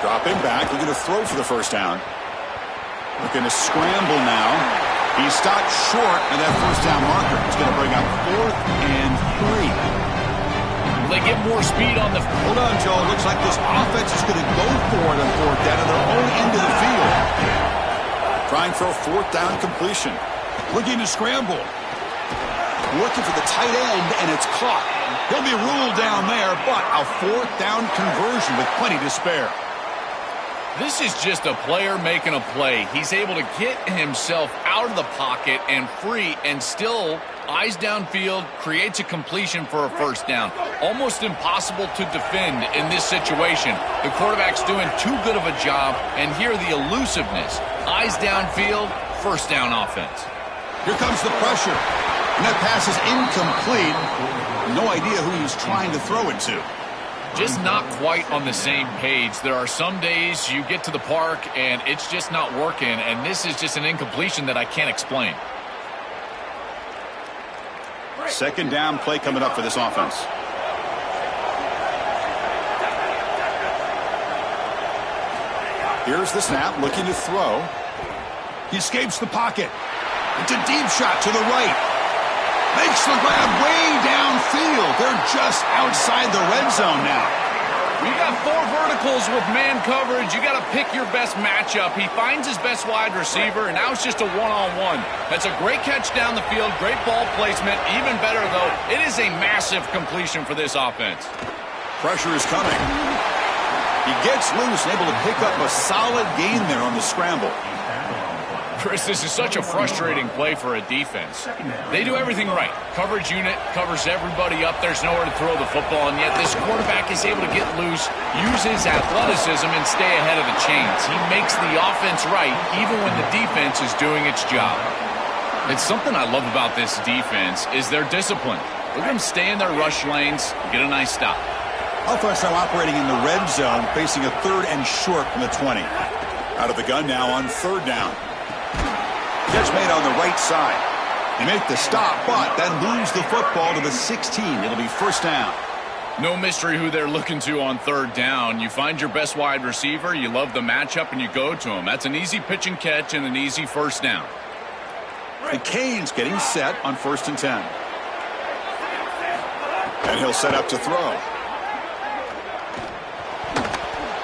Dropping back, looking to throw for the first down. Looking to scramble now. He's stopped short of that first down marker. It's going to bring up 4th and 3. They get more speed on the... Hold on, Joe. Looks like this offense is going to go for it on 4th down on their own end of the field. Trying for a 4th down completion. Looking to scramble. Looking for the tight end, and it's caught. He'll be ruled down there, but a 4th down conversion with plenty to spare. This is just a player making a play. He's able to get himself out of the pocket and free and still, eyes downfield, creates a completion for a first down. Almost impossible to defend in this situation. The quarterback's doing too good of a job, and here the elusiveness. Eyes downfield, first down offense. Here comes the pressure. And that pass is incomplete. No idea who he's trying to throw it to. Just not quite on the same page. There are some days you get to the park and it's just not working, and this is just an incompletion that I can't explain. 2nd down play coming up for this offense. Here's the snap, looking to throw. He escapes the pocket. It's a deep shot to the right. Makes the grab way downfield. They're just outside the red zone now. We got 4 verticals with man coverage. You got to pick your best matchup. He finds his best wide receiver, and now it's just a one-on-one. That's a great catch down the field, great ball placement. Even better, though, it is a massive completion for this offense. Pressure is coming. He gets loose and able to pick up a solid gain there on the scramble. Chris, this is such a frustrating play for a defense. They do everything right. Coverage unit covers everybody up. There's nowhere to throw the football, and yet this quarterback is able to get loose, use his athleticism, and stay ahead of the chains. He makes the offense right, even when the defense is doing its job. It's something I love about this defense is their discipline. Look at them stay in their rush lanes, get a nice stop. Offense now operating in the red zone, facing a 3rd and short from the 20. Out of the gun now on 3rd down. Catch made on the right side. They make the stop, but then lose the football to the 16. It'll be 1st down. No mystery who they're looking to on 3rd down. You find your best wide receiver, you love the matchup, and you go to him. That's an easy pitch and catch and an easy 1st down. The Canes getting set on 1st and 10. And he'll set up to throw.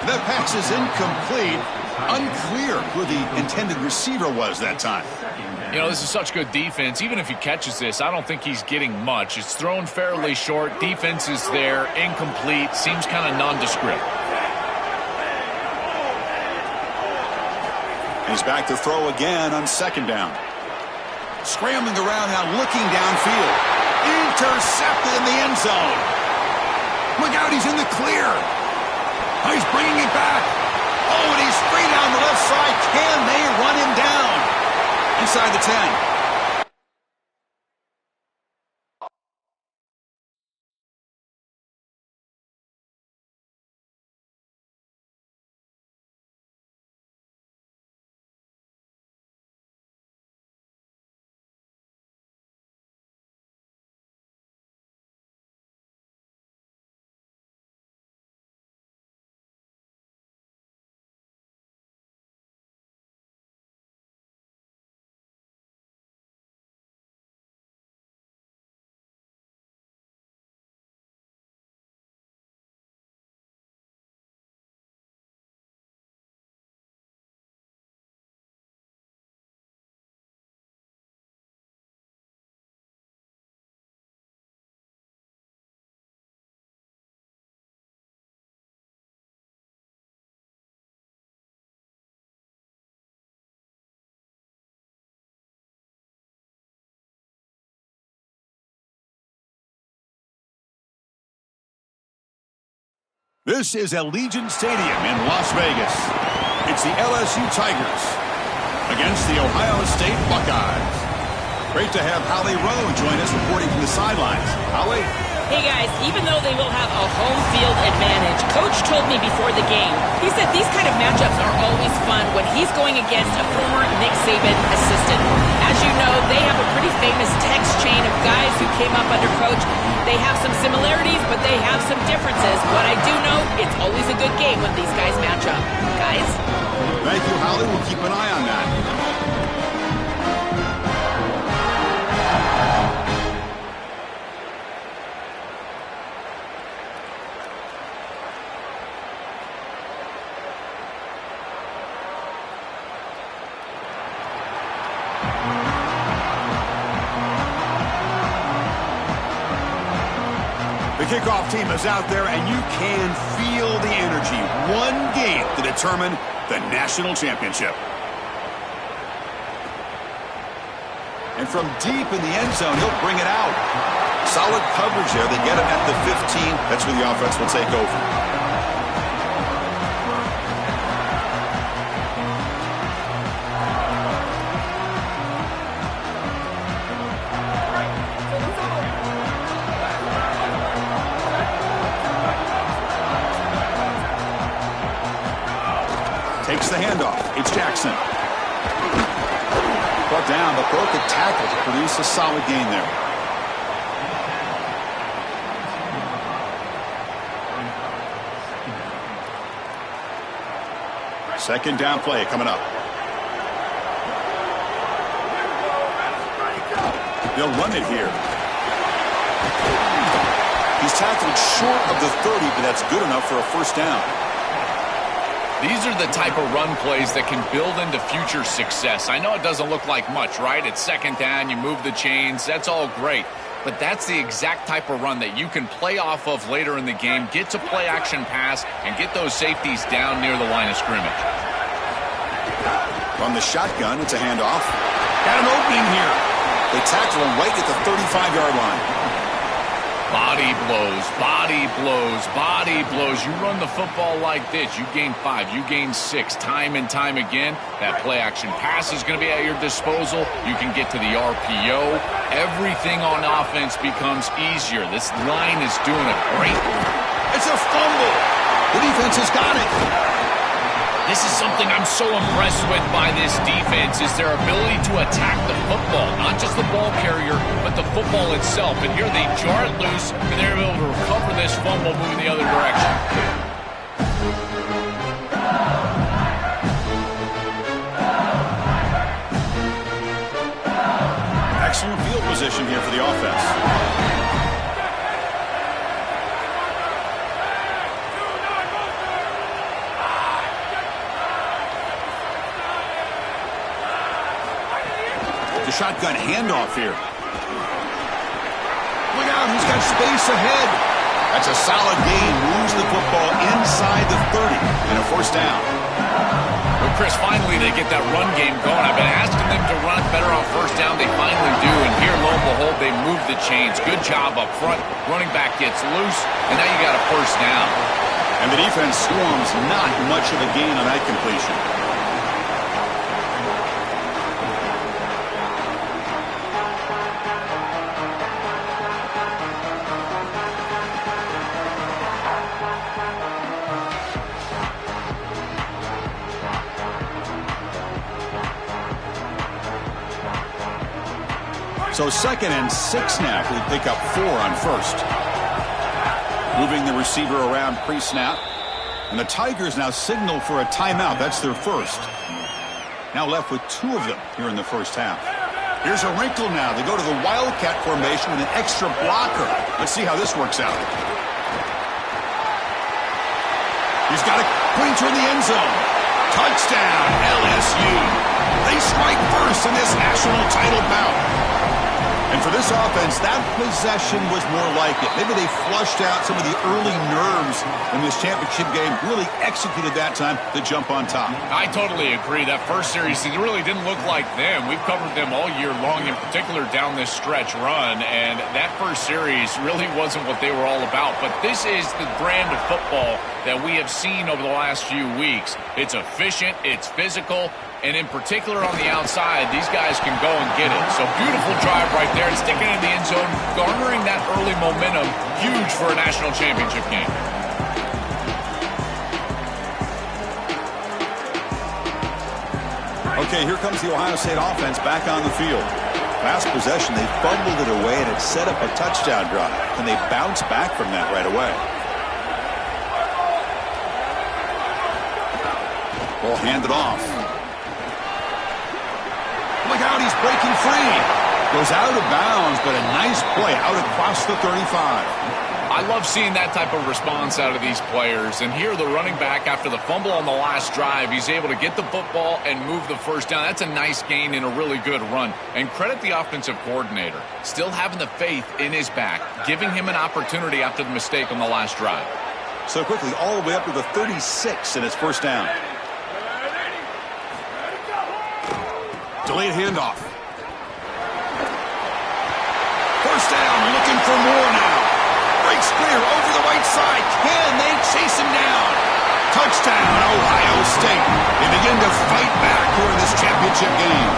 The pass is incomplete. Unclear who the intended receiver was that time. You know, this is such good defense. Even if he catches this, I don't think he's getting much. It's thrown fairly short. Defense is there. Incomplete. Seems kind of nondescript. He's back to throw again on 2nd down. Scrambling around now, looking downfield. Intercepted in the end zone. Look out, he's in the clear. Oh, he's bringing it back. Oh, and he's free down the left side. Can they run him down? Inside the 10. This is Allegiant Stadium in Las Vegas. It's the LSU Tigers against the Ohio State Buckeyes. Great to have Holly Rowe join us reporting from the sidelines. Holly? Hey guys, even though they will have a home field advantage, Coach told me before the game, he said these kind of matchups are always fun when he's going against a former Nick Saban assistant. As you know, they have a pretty famous text chain of guys who came up under Coach. They have some similarities, but they have some differences. What I do know, it's always a good game when these guys match up. Guys? Thank you, Holly. We'll keep an eye on that. The kickoff team is out there, and you can feel the energy. One game to determine the national championship. And from deep in the end zone, he'll bring it out. Solid coverage there. They get him at the 15. That's where the offense will take over. Takes the handoff. It's Jackson. Brought down, but broke a tackle to produce a solid gain there. Second down play coming up. They'll run it here. He's tackled short of the 30, but that's good enough for a first down. These are the type of run plays that can build into future success. I know it doesn't look like much, right? It's second down, you move the chains, that's all great. But that's the exact type of run that you can play off of later in the game, get to play action pass, and get those safeties down near the line of scrimmage. From the shotgun, it's a handoff. Got an opening here. They tackle him right at the 35-yard line. Body blows, body blows, body blows. You run the football like this, you gain 5, you gain 6, time and time again. That play-action pass is going to be at your disposal. You can get to the RPO. Everything on offense becomes easier. This line is doing it great. It's a fumble. The defense has got it. This is something I'm so impressed with by this defense is their ability to attack the football. Not just the ball carrier, but the football itself. And here they jar it loose, and they're able to recover this fumble moving the other direction. Excellent field position here for the offense. The shotgun handoff here. Look out, he's got space ahead. That's a solid gain. Moves the football inside the 30 and a first down. Well, Chris, finally they get that run game going. I've been asking them to run it better on first down. They finally do, and here, lo and behold, they move the chains. Good job up front. Running back gets loose, and now you got a first down. And the defense swarms. Not much of a gain on that completion. So 2nd and 6 now. We pick up 4 on first. Moving the receiver around pre-snap. And the Tigers now signal for a timeout. That's their first. Now left with 2 of them here in the first half. Here's a wrinkle now. They go to the Wildcat formation with an extra blocker. Let's see how this works out. He's got a pointer in the end zone. Touchdown, LSU. They strike first in this national title bout. And for this offense, that possession was more like it. Maybe they flushed out some of the early nerves in this championship game. Really executed that time to jump on top. I totally agree. That first series, it really didn't look like them. We've covered them all year long, in particular down this stretch run. And that first series really wasn't what they were all about. But this is the brand of football that we have seen over the last few weeks. It's efficient, it's physical, and in particular on the outside, these guys can go and get it. So beautiful drive right there, sticking in the end zone, garnering that early momentum, huge for a national championship game. Okay, here comes the Ohio State offense back on the field. Last possession, they fumbled it away, and it set up a touchdown drive. And they bounce back from that right away. Ball handed off. Look out, he's breaking free. Goes out of bounds, but a nice play out across the 35. I love seeing that type of response out of these players. And here the running back, after the fumble on the last drive, he's able to get the football and move the first down. That's a nice gain and a really good run. And credit the offensive coordinator, still having the faith in his back, giving him an opportunity after the mistake on the last drive. So quickly, all the way up to the 36 in his first down. Delayed handoff. First down, looking for more now. Breaks clear over the right side. Can they chase him down? Touchdown, Ohio State. They begin to fight back here in this championship game.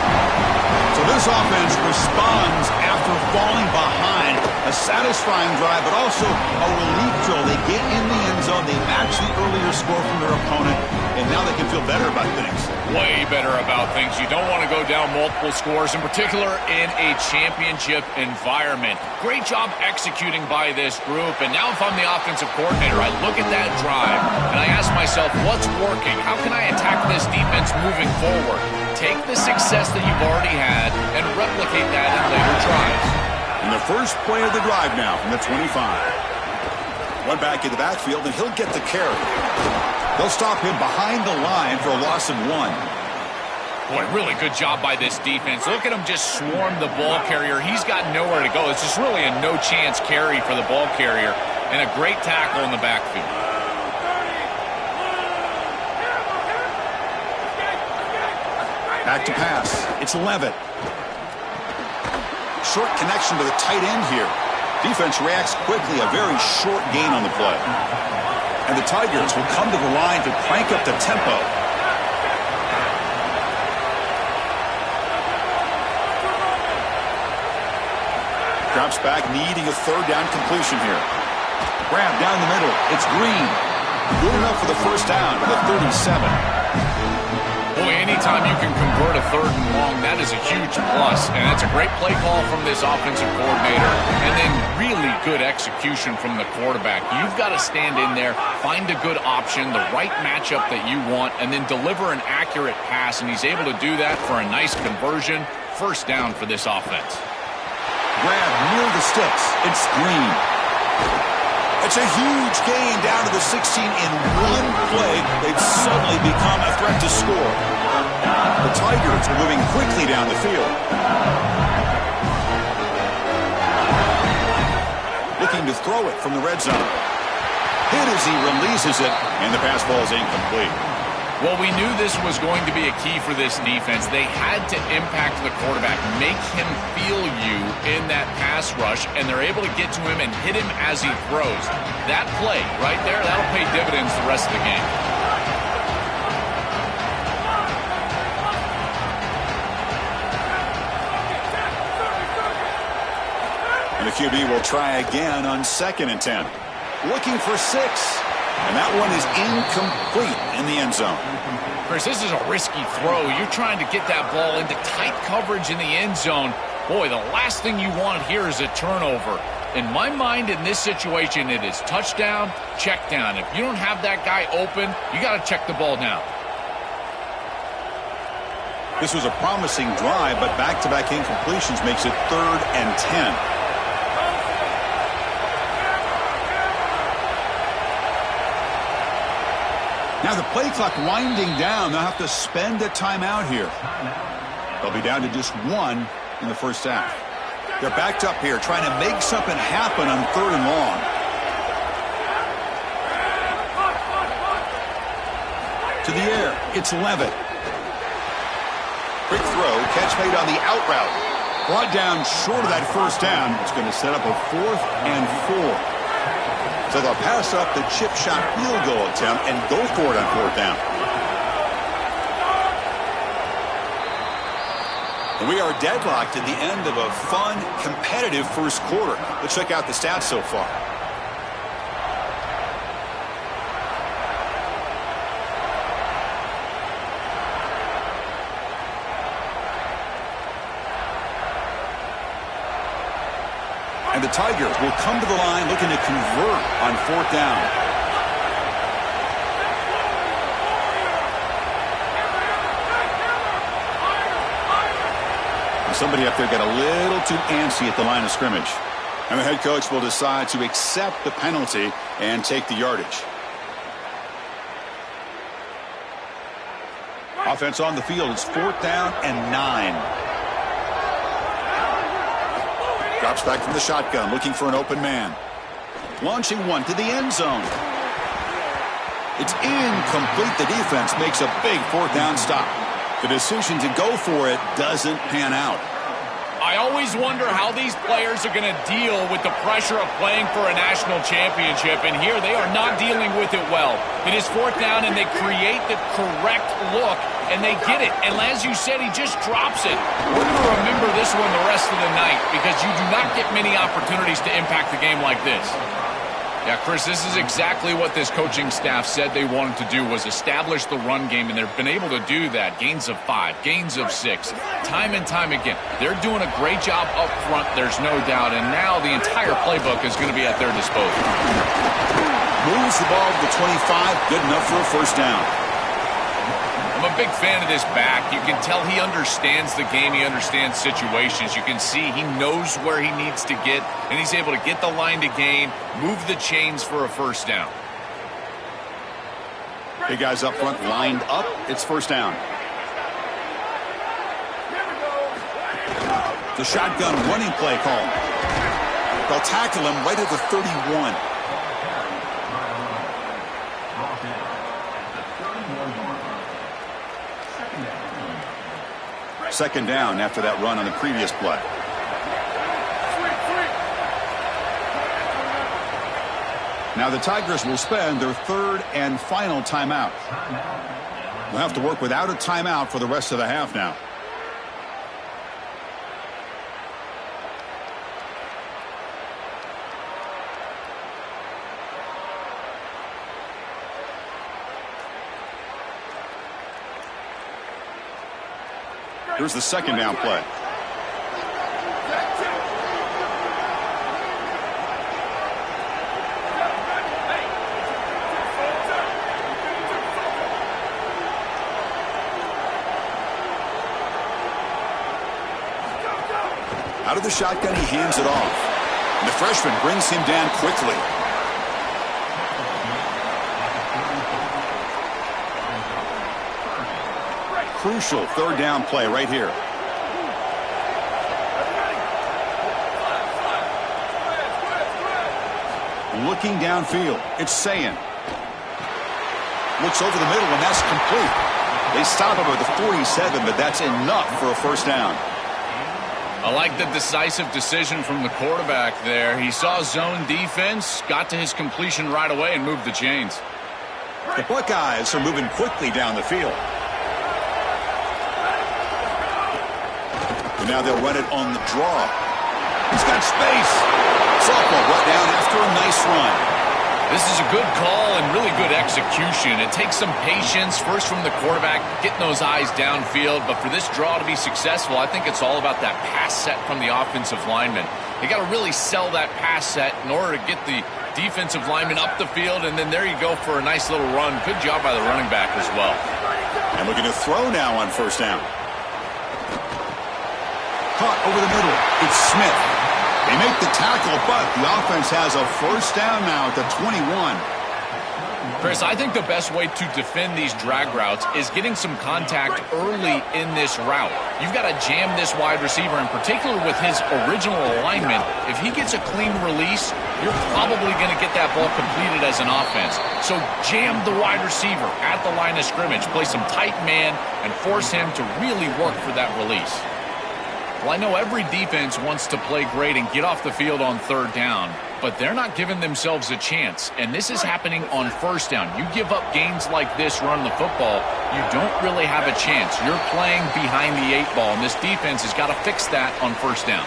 So this offense responds after falling behind. A satisfying drive, but also a relief drill. They get in the end zone. They match the earlier score from their opponent, and now they can feel better about things. Way better about things. You don't want to go down multiple scores, in particular in a championship environment. Great job executing by this group, and now if I'm the offensive coordinator, I look at that drive, and I ask myself, what's working? How can I attack this defense moving forward? Take the success that you've already had and replicate that in later drives. And the first play of the drive now from the 25. One back in the backfield, and he'll get the carry. They'll stop him behind the line for a loss of 1. Boy, really good job by this defense. Look at him just swarm the ball carrier. He's got nowhere to go. It's just really a no-chance carry for the ball carrier, and a great tackle in the backfield. Back to pass. It's Levitt. Short connection to the tight end here. Defense reacts quickly. A very short gain on the play. And the Tigers will come to the line to crank up the tempo. Drops back, needing a third down completion here. Grab down the middle. It's Green. Good enough for the first down to the 37. Boy, anytime you can convert a 3rd and long, that is a huge plus. And that's a great play call from this offensive coordinator. And then really good execution from the quarterback. You've got to stand in there, find a good option, the right matchup that you want, and then deliver an accurate pass. And he's able to do that for a nice conversion. First down for this offense. Grab near the sticks. It's Green. It's a huge gain down to the 16 in one play. They've suddenly become a threat to score. The Tigers are moving quickly down the field. Looking to throw it from the red zone. Hit as he releases it, and the pass ball is incomplete. Well, we knew this was going to be a key for this defense. They had to impact the quarterback, make him feel you in that pass rush, and they're able to get to him and hit him as he throws. That play right there, that'll pay dividends the rest of the game. And the QB will try again on 2nd and 10. Looking for 6. And that one is incomplete in the end zone. Chris, this is a risky throw. You're trying to get that ball into tight coverage in the end zone. Boy, the last thing you want here is a turnover. In my mind, in this situation, it is touchdown, check down. If you don't have that guy open, you got to check the ball down. This was a promising drive, but back-to-back incompletions makes it 3rd and 10. Now the play clock winding down. They'll have to spend a timeout here. They'll be down to just 1 in the first half. They're backed up here trying to make something happen on 3rd and long. To the air. It's Levitt. Quick throw. Catch made on the out route. Brought down short of that first down. It's going to set up a 4th and 4. So they'll pass up the chip shot field goal attempt and go for it on 4th down. And we are deadlocked at the end of a fun, competitive first quarter. Let's check out the stats so far. And the Tigers will come to the line looking to convert on 4th down. And somebody up there got a little too antsy at the line of scrimmage. And the head coach will decide to accept the penalty and take the yardage. Offense on the field. It's 4th down and 9. Drops back from the shotgun, looking for an open man. Launching one to the end zone. It's incomplete. The defense makes a big 4th down stop. The decision to go for it doesn't pan out. I always wonder how these players are going to deal with the pressure of playing for a national championship, and here they are not dealing with it well. It is 4th down, and they create the correct look, and they get it. And as you said, he just drops it. We're going to remember this one the rest of the night because you do not get many opportunities to impact the game like this. Yeah, Chris, this is exactly what this coaching staff said they wanted to do, was establish the run game, and they've been able to do that. Gains of 5, gains of 6, time and time again. They're doing a great job up front, there's no doubt, and now the entire playbook is going to be at their disposal. Moves the ball to the 25, good enough for a first down. I'm a big fan of this back. You can tell he understands the game. He understands situations. You can see he knows where he needs to get, and he's able to get the line to gain, move the chains for a first down. Big guys up front lined up. It's first down. The shotgun running play call. They'll tackle him right at the 31. Second down after that run on the previous play. Now the Tigers will spend their 3rd and final timeout. They'll have to work without a timeout for the rest of the half now. Here's the second down play. Out of the shotgun, he hands it off. And the freshman brings him down quickly. Crucial third down play right here. Looking downfield, it's Sayin. Looks over the middle, and that's complete. They stop him at the 47, but that's enough for a first down. I like the decisive decision from the quarterback there. He saw zone defense, got to his completion right away, and moved the chains. The Buckeyes are moving quickly down the field. And now they'll run it on the draw. He's got space. Softball brought down after a nice run. This is a good call and really good execution. It takes some patience, first from the quarterback, getting those eyes downfield. But for this draw to be successful, I think it's all about that pass set from the offensive lineman. They got to really sell that pass set in order to get the defensive lineman up the field, and then there you go for a nice little run. Good job by the running back as well. And looking to throw now on first down. Caught over the middle. It's Smith. They make the tackle, but the offense has a first down now at the 21. Chris, I think the best way to defend these drag routes is getting some contact early in this route. You've got to jam this wide receiver, in particular with his original alignment. If he gets a clean release, you're probably going to get that ball completed as an offense. So jam the wide receiver at the line of scrimmage, play some tight man, and force him to really work for that release. Well, I know every defense wants to play great and get off the field on third down, but they're not giving themselves a chance, and this is happening on first down. You give up gains like this running the football, you don't really have a chance. You're playing behind the 8 ball, and this defense has got to fix that on first down.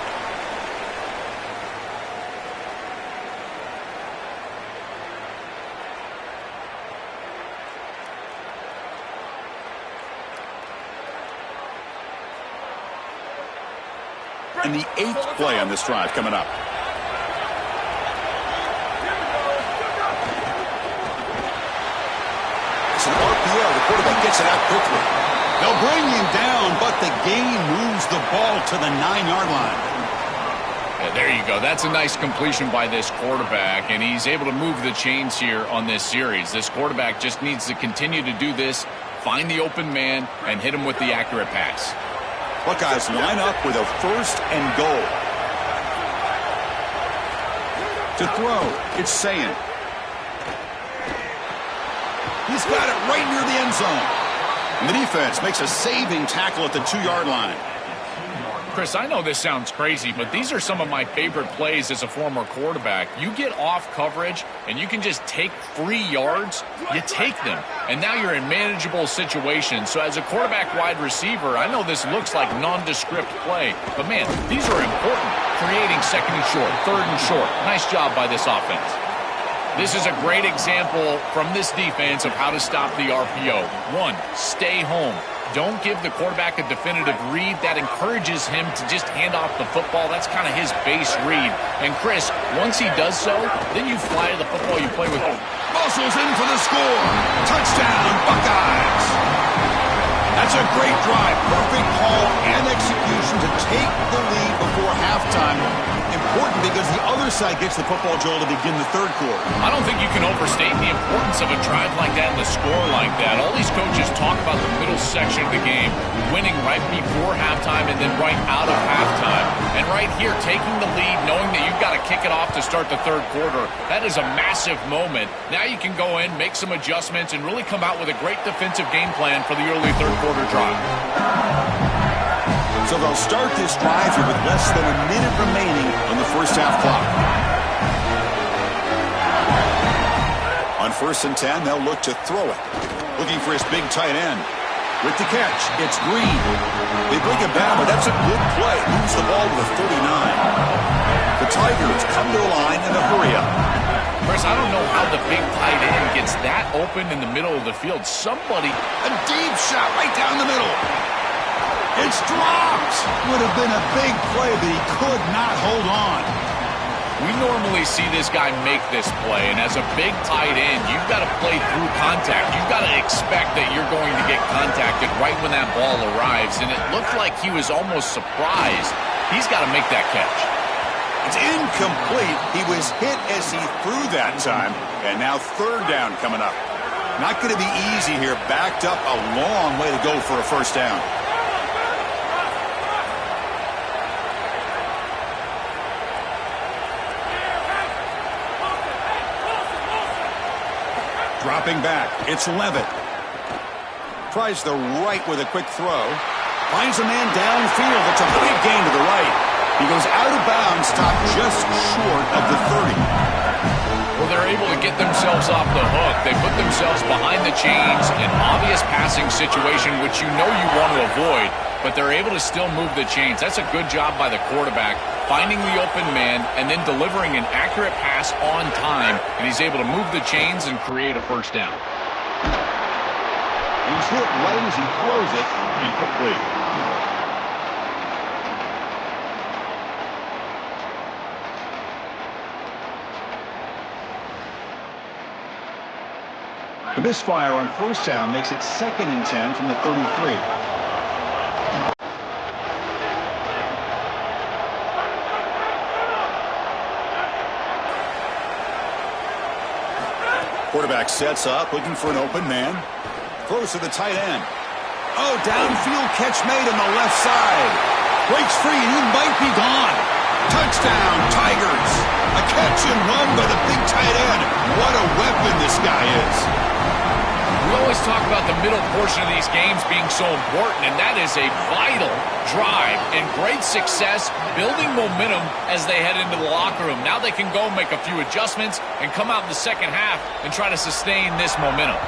And the 8th play on this drive coming up. It's an RPO. The quarterback gets it out quickly. They'll bring him down, but the gain moves the ball to the 9-yard line. Yeah, there you go. That's a nice completion by this quarterback, and he's able to move the chains here on this series. This quarterback just needs to continue to do this, find the open man, and hit him with the accurate pass. Buckeyes line up with a first and goal. To throw, it's Sayin. He's got it right near the end zone. And the defense makes a saving tackle at the 2-yard line. Chris, I know this sounds crazy, but these are some of my favorite plays as a former quarterback. You get off coverage, and you can just take free yards. You take them, and now you're in manageable situations. So as a quarterback wide receiver, I know this looks like nondescript play, but, man, these are important. Creating second and short, third and short. Nice job by this offense. This is a great example from this defense of how to stop the RPO. 1, stay home. Don't give the quarterback a definitive read. That encourages him to just hand off the football. That's kind of his base read. And, Chris, once he does so, then you fly to the football you play with. Muscles in for the score. Touchdown, Buckeyes. That's a great drive. Perfect call and execution to take the lead before halftime. Important because the other side gets the football, Joel, to begin the third quarter. I don't think you can overstate the importance of a drive like that and the score like that. All these coaches talk about the middle section of the game, winning right before halftime and then right out of halftime. And right here, taking the lead, knowing that you've got to kick it off to start the third quarter, that is a massive moment. Now you can go in, make some adjustments, and really come out with a great defensive game plan for the early third quarter drive. So they'll start this drive here with less than a minute remaining on the first half clock. On 1st and 10, they'll look to throw it. Looking for his big tight end. With the catch, it's Green. They bring him down, but that's a good play. Moves the ball to the 39. The Tigers come to the line in a hurry-up. Chris, I don't know how the big tight end gets that open in the middle of the field. Somebody... A deep shot right down the middle. It's dropped. Would have been a big play, but he could not hold on. We normally see this guy make this play, and as a big tight end, you've got to play through contact. You've got to expect that you're going to get contacted right when that ball arrives, and it looked like he was almost surprised. He's got to make that catch. It's incomplete. He was hit as he threw that time, and now third down coming up. Not going to be easy here. Backed up a long way to go for a first down. Dropping back, it's Levitt. Tries the right with a quick throw. Finds a man downfield. It's a big gain to the right. He goes out of bounds, stopped just short of the 30. Well, they're able to get themselves off the hook. They put themselves behind the chains, an obvious passing situation, which you know you want to avoid, but they're able to still move the chains. That's a good job by the quarterback, finding the open man and then delivering an accurate pass on time, and he's able to move the chains and create a first down. He's hit right as he throws it, incomplete. The misfire on first down makes it 2nd and 10 from the 33. Quarterback sets up, looking for an open man. Throws to the tight end. Oh, downfield catch made on the left side. Breaks free, and he might be gone. Touchdown, Tigers. A catch and run by the big tight end. What a weapon this guy is. We always talk about the middle portion of these games being so important, and that is a vital drive and great success, building momentum as they head into the locker room. Now they can go make a few adjustments and come out in the second half and try to sustain this momentum.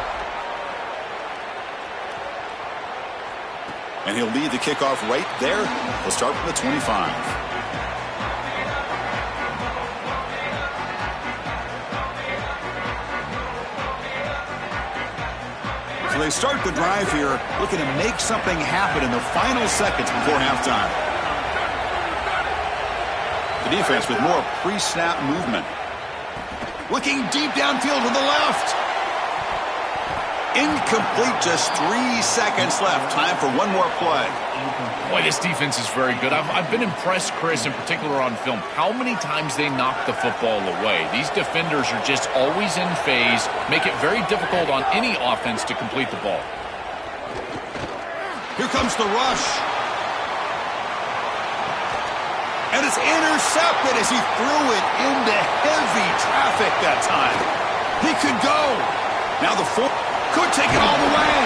And he'll lead the kickoff right there. He'll start from the 25. So they start the drive here, looking to make something happen in the final seconds before halftime. The defense with more pre-snap movement. Looking deep downfield to the left. Incomplete, just 3 seconds left. Time for one more play. Boy, this defense is very good. I've been impressed, Chris, in particular on film, how many times they knock the football away. These defenders are just always in phase, make it very difficult on any offense to complete the ball. Here comes the rush. And it's intercepted as he threw it into heavy traffic that time. He could go. Now the four could take it all the way.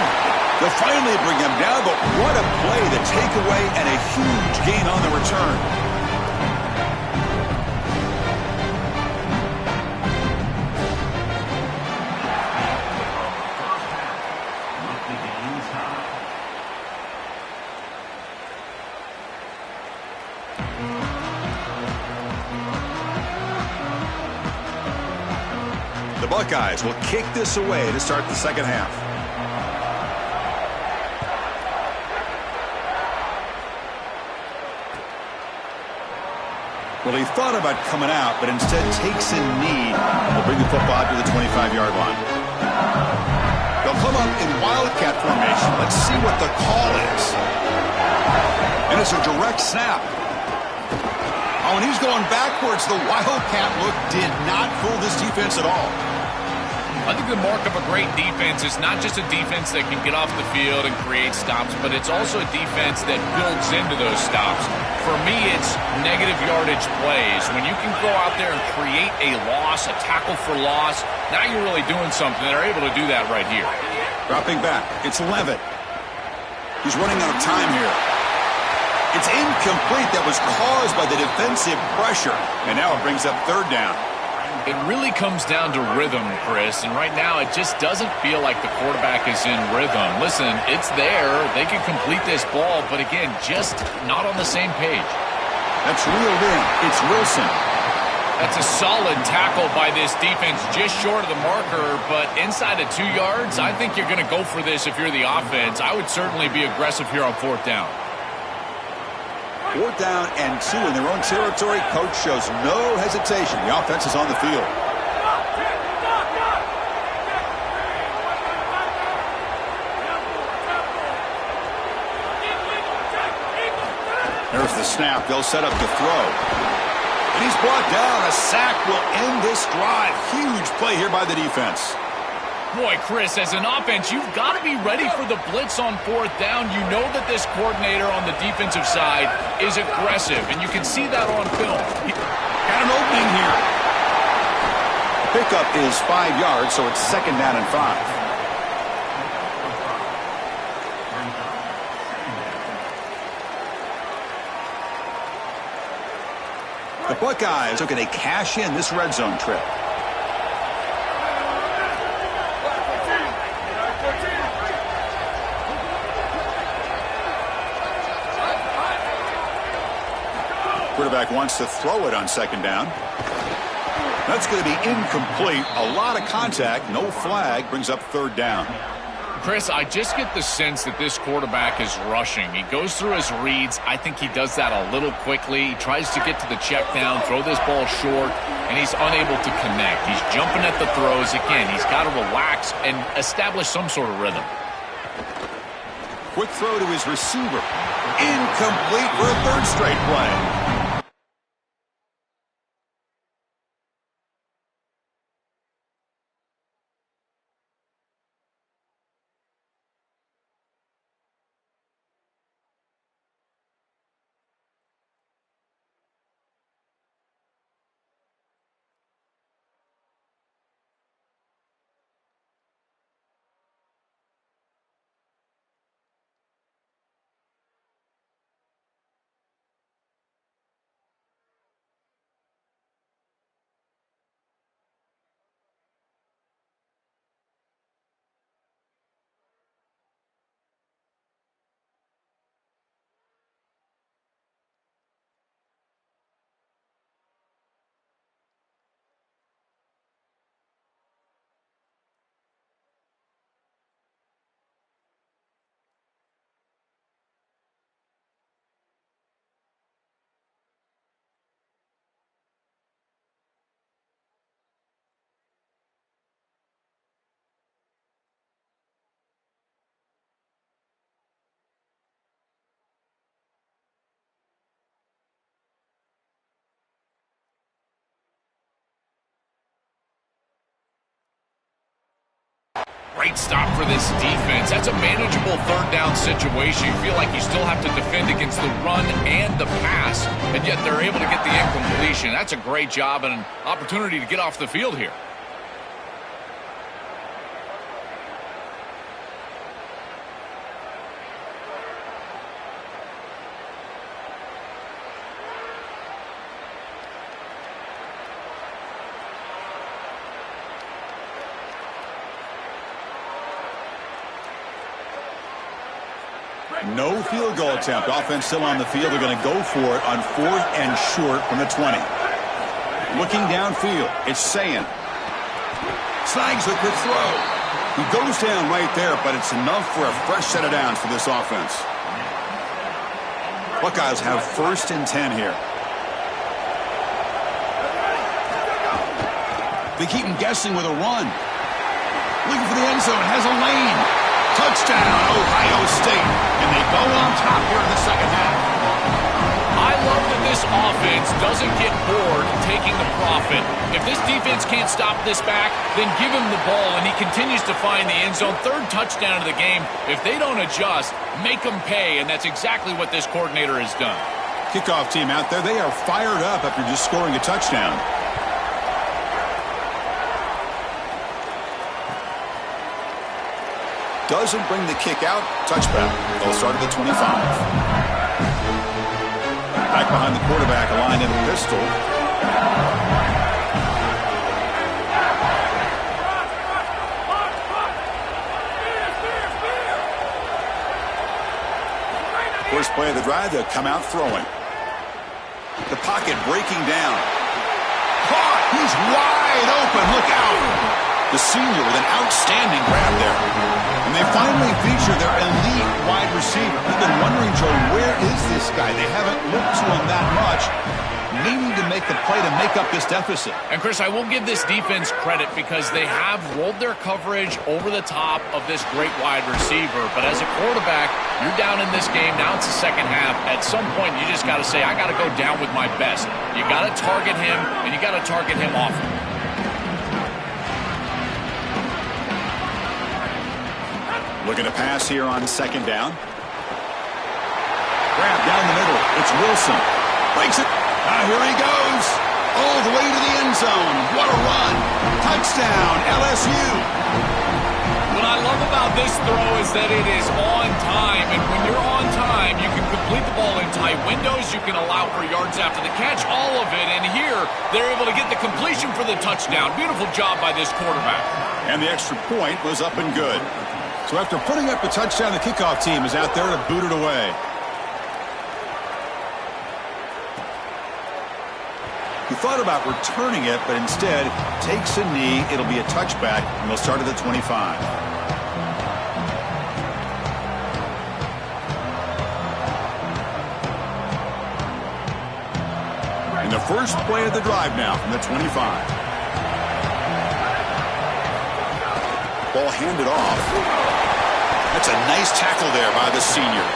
They'll finally bring him down, but what a play, the takeaway, and a huge gain on the return. The Buckeyes will kick this away to start the second half. Well, he thought about coming out, but instead takes a knee. Will bring the football to the 25-yard line. They'll come up in Wildcat formation. Let's see what the call is. And it's a direct snap. Oh, and he's going backwards. The Wildcat look did not fool this defense at all. I think the mark of a great defense is not just a defense that can get off the field and create stops, but it's also a defense that builds into those stops. For me, it's negative yardage plays. When you can go out there and create a loss, a tackle for loss, now you're really doing something. They're able to do that right here. Dropping back, it's Levitt. He's running out of time here. It's incomplete. That was caused by the defensive pressure. And now it brings up third down. It really comes down to rhythm, Chris, and right now it just doesn't feel like the quarterback is in rhythm. Listen, it's there. They can complete this ball, but again, just not on the same page. That's reeled in. It's Wilson. That's a solid tackle by this defense, just short of the marker, but inside of 2 yards, I think you're going to go for this if you're the offense. I would certainly be aggressive here on fourth down. 4th down and 2 in their own territory. Coach shows no hesitation. The offense is on the field. There's the snap. They'll set up the throw. And he's brought down. A sack will end this drive. Huge play here by the defense. Boy, Chris, as an offense, you've got to be ready for the blitz on 4th down. You know that this coordinator on the defensive side is aggressive, and you can see that on film. Got an opening here. Pickup is 5 yards, so it's 2nd down and 5. The Buckeyes looking to cash in this red zone trip. Quarterback wants to throw it on 2nd down. That's going to be incomplete. A lot of contact. No flag. Brings up 3rd down. Chris, I just get the sense that this quarterback is rushing. He goes through his reads. I think he does that a little quickly. He tries to get to the check down, throw this ball short, and he's unable to connect. He's jumping at the throws. Again, he's got to relax and establish some sort of rhythm. Quick throw to his receiver. Incomplete for a 3rd straight play. Great stop for this defense. That's a manageable 3rd down situation. You feel like you still have to defend against the run and the pass, and yet they're able to get the incompletion. That's a great job and an opportunity to get off the field here. No field goal attempt. Offense still on the field. They're going to go for it on 4th and short from the 20. Looking downfield. It's Sayin. Snags a quick throw. He goes down right there, but it's enough for a fresh set of downs for this offense. Buckeyes have 1st and 10 here. They keep him guessing with a run. Looking for the end zone. Has a lane. Touchdown, Ohio State. And they go on top here in the 2nd half. I love that this offense doesn't get bored taking the profit. If this defense can't stop this back, then give him the ball, and he continues to find the end zone. 3rd touchdown of the game. If they don't adjust, make them pay, and that's exactly what this coordinator has done. Kickoff team out there, they are fired up after just scoring a touchdown. Doesn't bring the kick out. Touchback. They'll start at the 25. Back behind the quarterback, aligned in a pistol. First play of the drive, they'll come out throwing. The pocket breaking down. Caught! He's wide open. Look out! The senior with an outstanding grab there. And they finally feature their elite wide receiver. I've been wondering, Joe, where is this guy. They haven't looked to him that much, needing to make the play to make up this deficit. And, Chris, I will give this defense credit because they have rolled their coverage over the top of this great wide receiver. But as a quarterback, you're down in this game. Now it's the second half. At some point, you just got to say, I got to go down with my best. You got to target him, and you got to target him often. Looking to pass here on second down. Grab down the middle. It's Wilson. Breaks it. Here he goes. All the way to the end zone. What a run. Touchdown, LSU. What I love about this throw is that it is on time. And when you're on time, you can complete the ball in tight windows. You can allow for yards after the catch, all of it. And here, they're able to get the completion for the touchdown. Beautiful job by this quarterback. And the extra point was up and good. So after putting up the touchdown, the kickoff team is out there to boot it away. He thought about returning it, but instead takes a knee. It'll be a touchback, and they'll start at the 25. And the first play of the drive now from the 25. Ball handed off. That's a nice tackle there by the senior.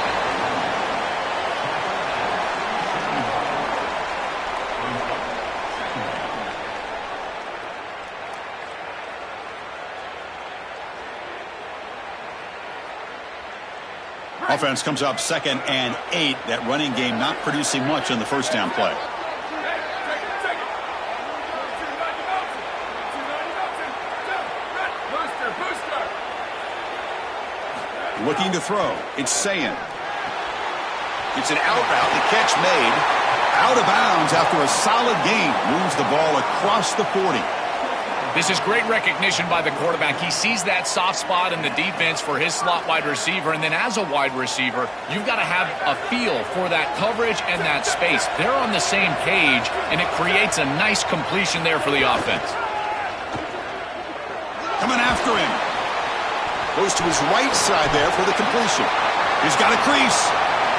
Offense comes up 2nd and 8. That running game not producing much on the first down play. Looking to throw. It's Sayin. It's an out route. The catch made. Out of bounds after a solid gain. Moves the ball across the 40. This is great recognition by the quarterback. He sees that soft spot in the defense for his slot wide receiver, and then as a wide receiver, you've got to have a feel for that coverage and that space. They're on the same page, and it creates a nice completion there for the offense. Coming after him. Goes to his right side there for the completion. He's got a crease,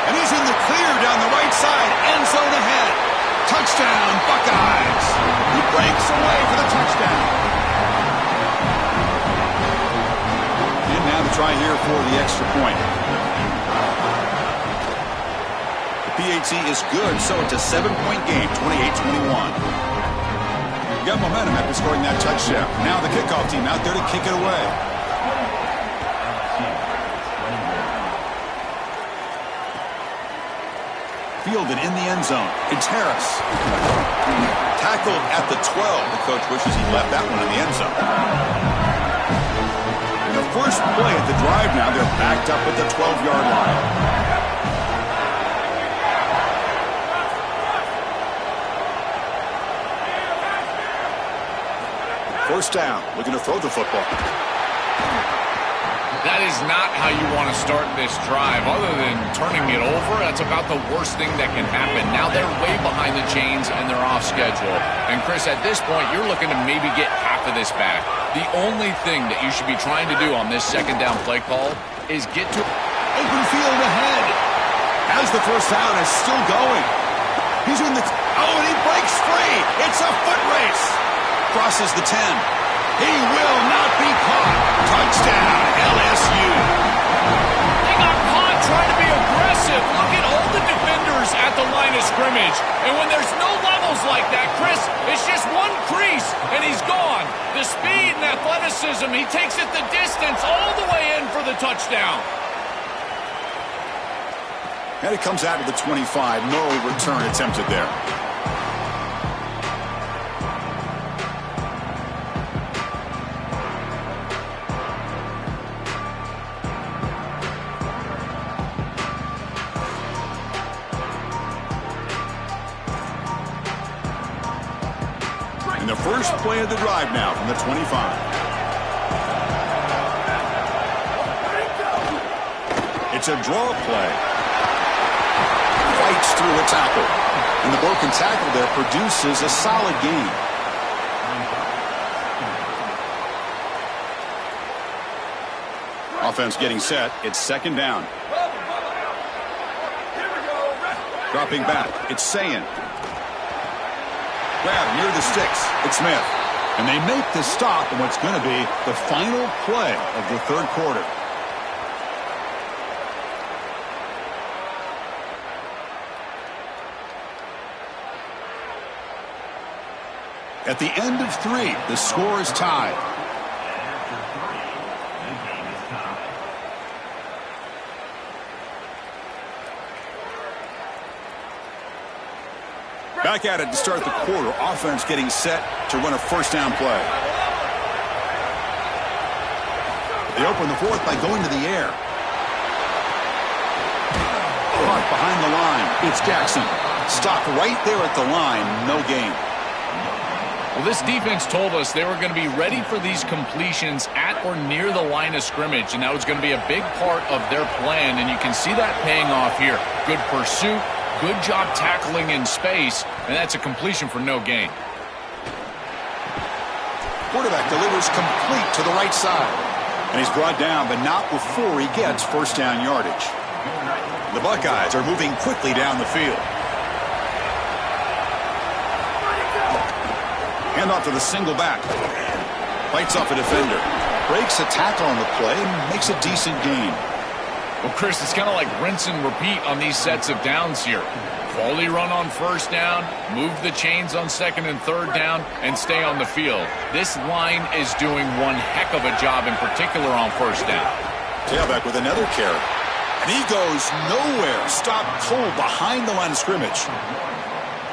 and he's in the clear down the right side. End zone ahead. Touchdown, Buckeyes. He breaks away for the touchdown. And now to try here for the extra point. The PAT is good, so it's a 7-point game, 28-21. You got momentum after scoring that touchdown. Now the kickoff team out there to kick it away. Fielded in the end zone. It's Harris. Tackled at the 12. The coach wishes he left that one in the end zone. And the first play at the drive now, they're backed up at the 12-yard line. First down, looking to throw the football. That is not how you want to start this drive. Other than turning it over, that's about the worst thing that can happen. Now they're way behind the chains and they're off schedule. And Chris, at this point, you're looking to maybe get half of this back. The only thing that you should be trying to do on this second down play call is get to open field ahead. As the first down is still going. He's in the... Oh, and he breaks free. It's a foot race. Crosses the 10. He will not be caught. Touchdown, LSU. They got caught trying to be aggressive. Look at all the defenders at the line of scrimmage. And when there's no levels like that, Chris, it's just one crease, and he's gone. The speed and athleticism, he takes it the distance all the way in for the touchdown. And it comes out to the 25. No return attempted there. And the first play of the drive now from the 25. It's a draw play. Fights through a tackle. And the broken tackle there produces a solid gain. Offense getting set. It's second down. Dropping back, it's Sayin. Grab near the sticks, it's Smith. And they make the stop in what's going to be the final play of the third quarter. At the end of 3, the score is tied. Back at it to start the quarter. Offense getting set to run a first down play. They open the fourth by going to the air. Caught behind the line. It's Jackson. Stopped right there at the line. No gain. Well, this defense told us they were going to be ready for these completions at or near the line of scrimmage, and that was going to be a big part of their plan, and you can see that paying off here. Good pursuit, good job tackling in space, and that's a completion for no gain. Quarterback delivers complete to the right side, and he's brought down, but not before he gets first down yardage. The Buckeyes are moving quickly down the field. Hand off to the single back. Bites off a defender. Breaks a tackle on the play and makes a decent gain. Well, Chris, it's kind of like rinse and repeat on these sets of downs here. Quality run on first down, move the chains on second and third down, and stay on the field. This line is doing one heck of a job, in particular on first down. Tailback with another carry. And he goes nowhere. Stopped cold behind the line of scrimmage.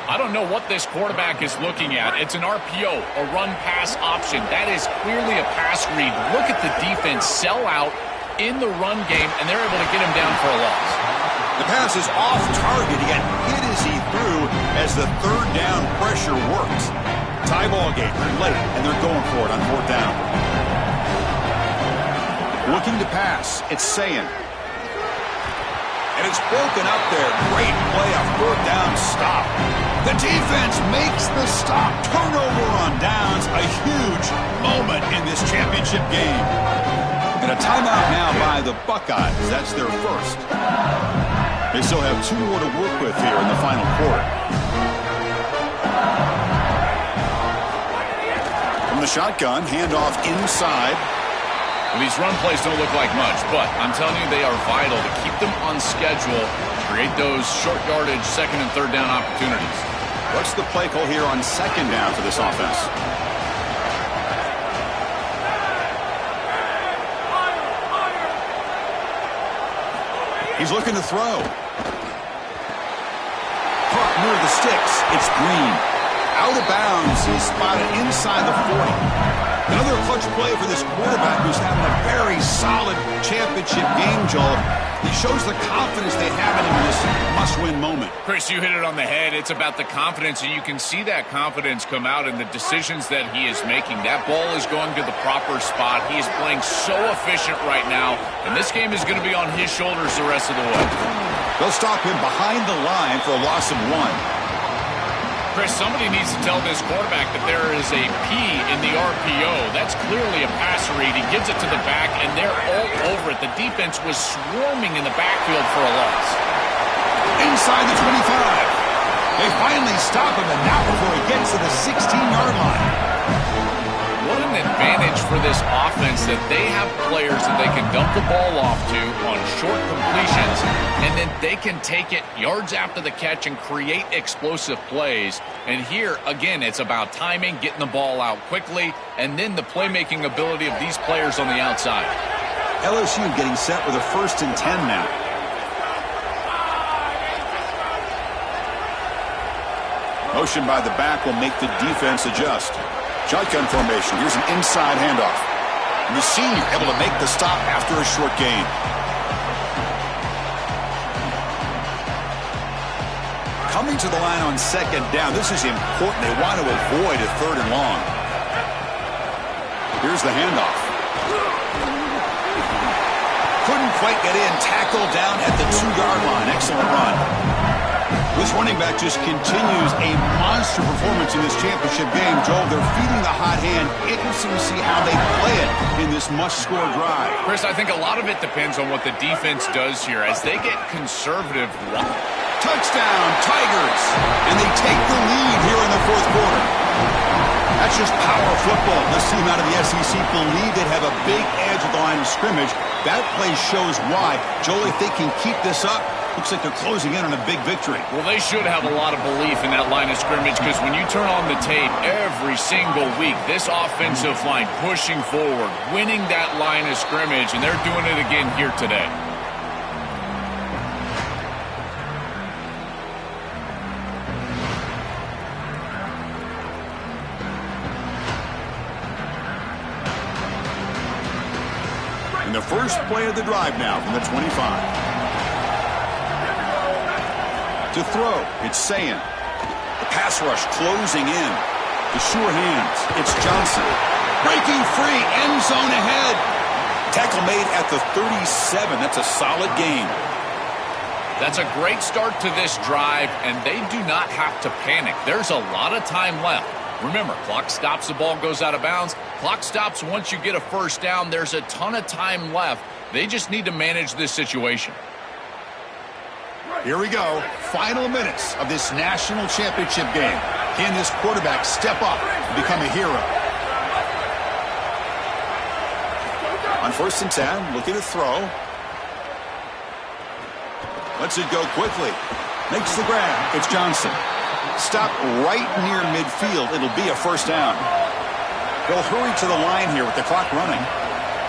I don't know what this quarterback is looking at. It's an RPO, a run-pass option. That is clearly a pass read. Look at the defense sell out in the run game, and they're able to get him down for a loss. The pass is off target. He got hit as he threw as the third down pressure works. Tie ball game. They're late, and they're going for it on fourth down. Looking to pass. It's Sayin. And it's broken up there. Great play on fourth down stop. The defense makes the stop. Turnover on downs. A huge moment in this championship game. And a timeout now by the Buckeyes. That's their first. They still have 2 more to work with here in the final quarter. From the shotgun, handoff inside. Well, these run plays don't look like much, but I'm telling you they are vital to keep them on schedule, create those short yardage second and third down opportunities. What's the play call here on second down for this offense? He's looking to throw. Caught near the sticks. It's Green. Out of bounds. He's spotted inside the 40. Another clutch play for this quarterback who's having a very solid championship game, Joel. He shows the confidence they have in him in this must-win moment. Chris, you hit it on the head. It's about the confidence, and you can see that confidence come out in the decisions that he is making. That ball is going to the proper spot. He is playing so efficient right now, and this game is going to be on his shoulders the rest of the way. They'll stop him behind the line for a loss of 1. Chris, somebody needs to tell this quarterback that there is a P in the RPO. That's clearly a pass read. He gives it to the back, and they're all over it. The defense was swarming in the backfield for a loss. Inside the 25. They finally stop him, and now before he gets to the 16-yard line. What an advantage for this offense that they have players that they can dump the ball off to on short completions, and then they can take it yards after the catch and create explosive plays. And here, again, it's about timing, getting the ball out quickly, and then the playmaking ability of these players on the outside. LSU getting set with a 1st and 10 now. Motion by the back will make the defense adjust. Shotgun formation. Here's an inside handoff. And the senior able to make the stop after a short gain. Coming to the line on second down. This is important. They want to avoid a third and long. Here's the handoff. Couldn't quite get in. Tackled down at the 2-yard line. Excellent run. This running back just continues a monster performance in this championship game. Joel, they're feeding the hot hand. Interesting to see how they play it in this must-score drive. Chris, I think a lot of it depends on what the defense does here. As they get conservative, Touchdown, Tigers. And they take the lead here in the fourth quarter. That's just power football. This team out of the SEC believe they have a big edge at the line of scrimmage. That play shows why. Joel, if they can keep this up, looks like they're closing in on a big victory. Well, they should have a lot of belief in that line of scrimmage because when you turn on the tape every single week, this offensive line pushing forward, winning that line of scrimmage, and they're doing it again here today. And the first play of the drive now from the 25. To throw, it's Sayin. The pass rush closing in. The sure hands, it's Johnson. Breaking free, end zone ahead. Tackle made at the 37. That's a solid gain. That's a great start to this drive, and they do not have to panic. There's a lot of time left. Remember, clock stops, the ball goes out of bounds. Clock stops once you get a first down. There's a ton of time left. They just need to manage this situation. Here we go. Final minutes of this national championship game. Can this quarterback step up and become a hero? On 1st and 10, looking to throw. Lets it go quickly. Makes the grab. It's Johnson. Stop right near midfield. It'll be a first down. They'll hurry to the line here with the clock running.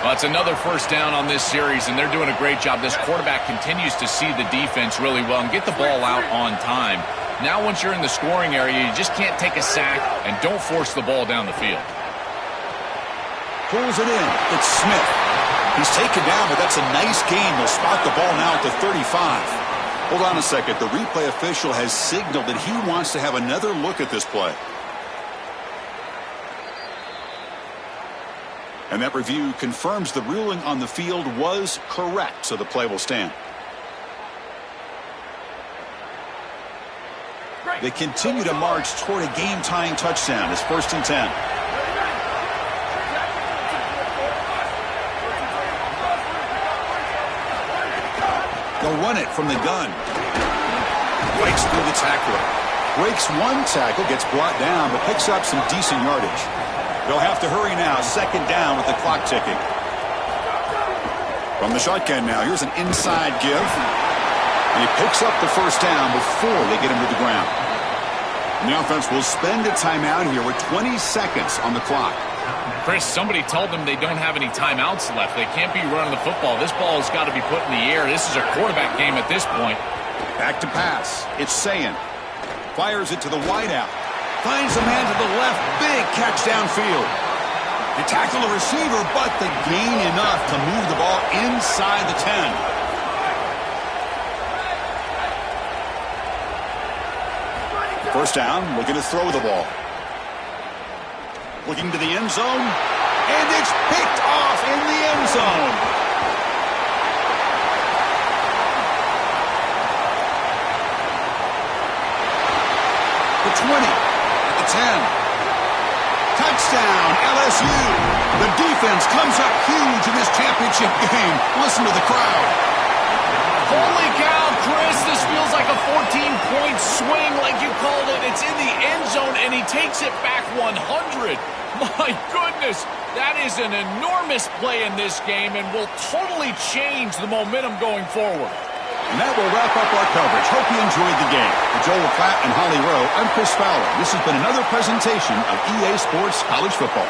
Well, it's another first down on this series, and they're doing a great job. This quarterback continues to see the defense really well and get the ball out on time. Now, once you're in the scoring area, you just can't take a sack and don't force the ball down the field. Pulls it in. It's Smith. He's taken down, but that's a nice gain. They'll spot the ball now at the 35. Hold on a second. The replay official has signaled that he wants to have another look at this play. And that review confirms the ruling on the field was correct, so the play will stand. They continue to march toward a game-tying touchdown. It's 1st and 10. They'll run it from the gun. Breaks through the tackler. Breaks one tackle, gets brought down, but picks up some decent yardage. They'll have to hurry now. 2nd down with the clock ticking. From the shotgun now, here's an inside give. And he picks up the first down before they get him to the ground. And the offense will spend a timeout here with 20 seconds on the clock. Chris, somebody told them they don't have any timeouts left. They can't be running the football. This ball has got to be put in the air. This is a quarterback game at this point. Back to pass. It's Sayin. Fires it to the wideout. Finds a man to the left. Big catch downfield. They tackle the receiver, but they gain enough to move the ball inside the 10. First down, looking to throw the ball. Looking to the end zone. And it's picked off in the end zone. The 20. At the 10. Touchdown, LSU. The defense comes up huge in this championship game. Listen to the crowd. Holy cow, Chris, this feels like a 14-point swing like you called it. It's in the end zone, and he takes it back 100. My goodness, that is an enormous play in this game and will totally change the momentum going forward. And that will wrap up our coverage. Hope you enjoyed the game. For Joel Platt and Holly Rowe, I'm Chris Fowler. This has been another presentation of EA Sports College Football.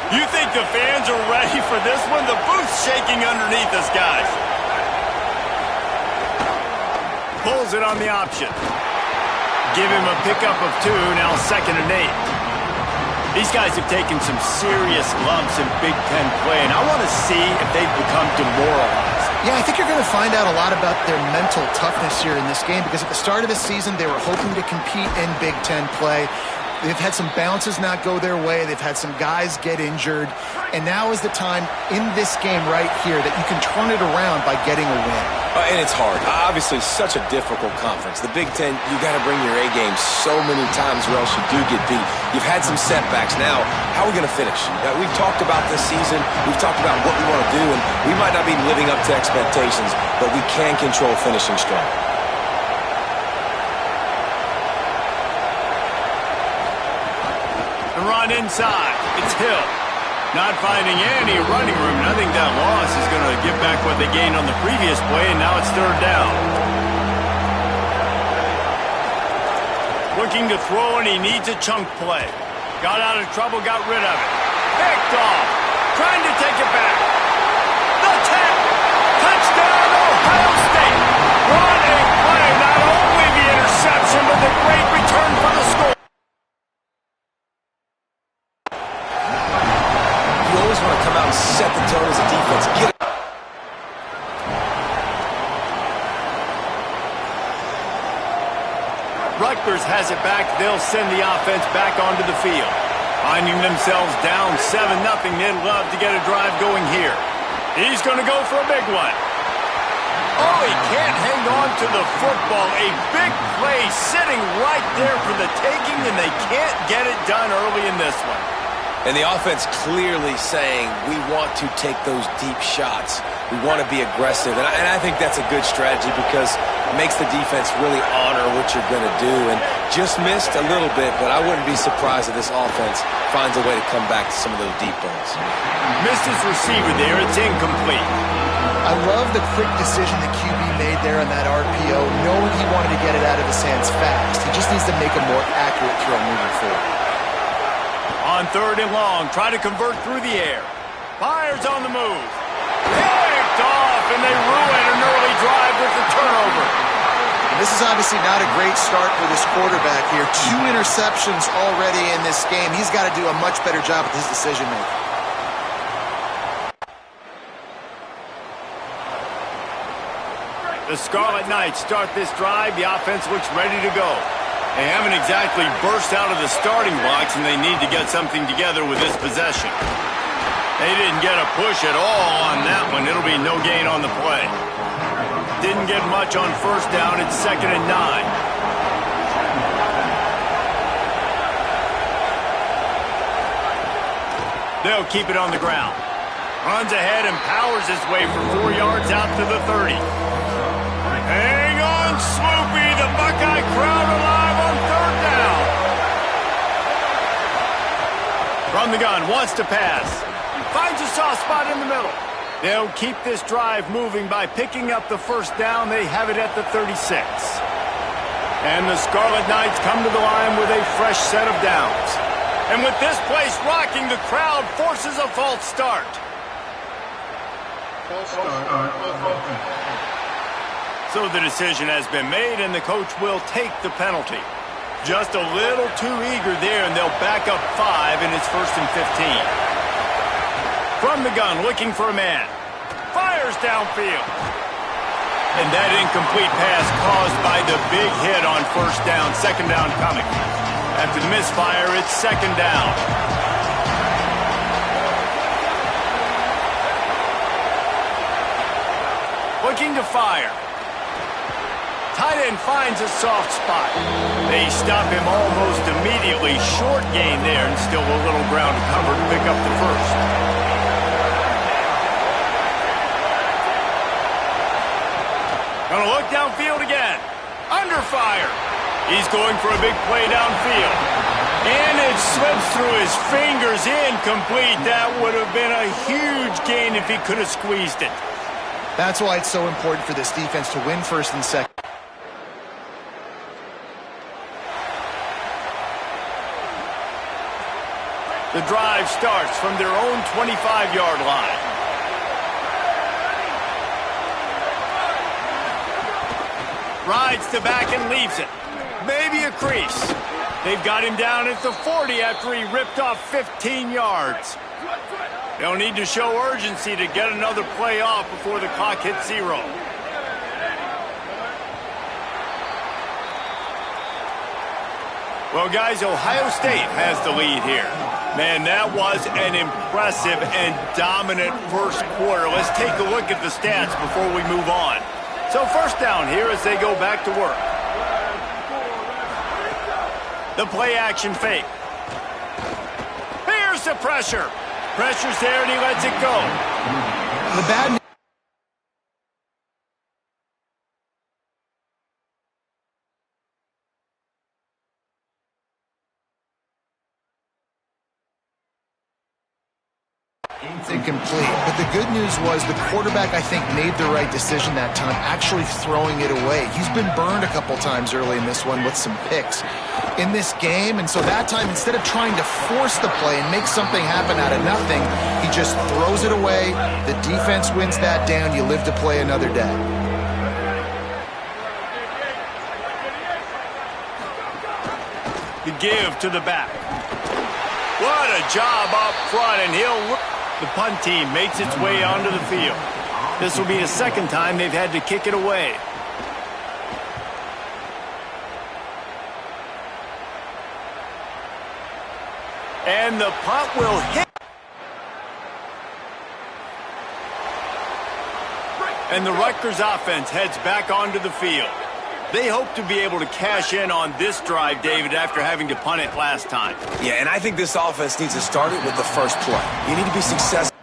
You think the fans are ready for this one? The booth's shaking underneath us, guys. Pulls it on the option. Give him a pickup of 2, now 2nd and 8. These guys have taken some serious lumps in Big Ten play, and I want to see if they've become demoralized. Yeah, I think you're going to find out a lot about their mental toughness here in this game because at the start of the season, they were hoping to compete in Big Ten play. They've had some bounces not go their way. They've had some guys get injured. And now is the time in this game right here that you can turn it around by getting a win. And it's hard. Obviously, such a difficult conference. The Big Ten, you got to bring your A game so many times or else you do get beat. You've had some setbacks. Now, how are we going to finish? We've talked about this season. We've talked about what we want to do, and we might not be living up to expectations, but we can control finishing strong. The run inside. It's Hill. Not finding any running room. I think that loss is going to give back what they gained on the previous play, and now it's 3rd down. Looking to throw, and he needs a chunk play. Got out of trouble, got rid of it. Picked off. Trying to take it back. The tap. Touchdown, Ohio State. What a play. Not only the interception, but the great return for the score. And set the tone as a defense. Get it. Rutgers has it back. They'll send the offense back onto the field. Finding themselves down 7-0. They'd love to get a drive going here. He's going to go for a big one. Oh, he can't hang on to the football. A big play sitting right there for the taking, and they can't get it done early in this one. And the offense clearly saying, we want to take those deep shots. We want to be aggressive. And I think that's a good strategy because it makes the defense really honor what you're going to do. And just missed a little bit, but I wouldn't be surprised if this offense finds a way to come back to some of those deep balls. Missed his receiver there. It's incomplete. I love the quick decision that QB made there on that RPO, knowing he wanted to get it out of his hands fast. He just needs to make a more accurate throw moving forward. On 3rd and long, try to convert through the air. Fires on the move. Picked off, and they ruin an early drive with the turnover. And this is obviously not a great start for this quarterback here. 2 interceptions already in this game. He's got to do a much better job with his decision-making. The Scarlet Knights start this drive. The offense looks ready to go. They haven't exactly burst out of the starting blocks, and they need to get something together with this possession. They didn't get a push at all on that one. It'll be no gain on the play. Didn't get much on 1st down. It's 2nd and 9. They'll keep it on the ground. Runs ahead and powers his way for 4 yards out to the 30. Hang on, Swoopy. The Buckeye crowd alive on 3rd down. From the gun, wants to pass. Finds a soft spot in the middle. They'll keep this drive moving by picking up the 1st down. They have it at the 36. And the Scarlet Knights come to the line with a fresh set of downs. And with this place rocking, the crowd forces a false start. So the decision has been made, and the coach will take the penalty. Just a little too eager there, and they'll back up 5, and it's 1st and 15. From the gun, looking for a man. Fires downfield. And that incomplete pass caused by the big hit on 1st down. 2nd down coming. After the misfire, it's 2nd down. Looking to fire. Tight end finds a soft spot. They stop him almost immediately. Short gain there, and still a little ground to cover to pick up the 1st. Gonna look downfield again. Under fire. He's going for a big play downfield. And it slips through his fingers. Incomplete. That would have been a huge gain if he could have squeezed it. That's why it's so important for this defense to win 1st and 2nd. The drive starts from their own 25-yard line. Rides to back and leaves it. Maybe a crease. They've got him down at the 40 after he ripped off 15 yards. They'll need to show urgency to get another play off before the clock hits 0. Well, guys, Ohio State has the lead here. Man, that was an impressive and dominant first quarter. Let's take a look at the stats before we move on. So first down here as they go back to work. The play action fake. Here's the pressure. Pressure's there and he lets it go. The bad incomplete. But the good news was the quarterback, I think, made the right decision that time, actually throwing it away. He's been burned a couple times early in this one with some picks in this game. And so that time, instead of trying to force the play and make something happen out of nothing, he just throws it away. The defense wins that down. You live to play another day. The give to the back. What a job up front, and the punt team makes its way onto the field. This will be the second time they've had to kick it away. And the punt will hit. And the Rutgers offense heads back onto the field. They hope to be able to cash in on this drive, David, after having to punt it last time. Yeah, and I think this offense needs to start it with the first play. You need to be successful.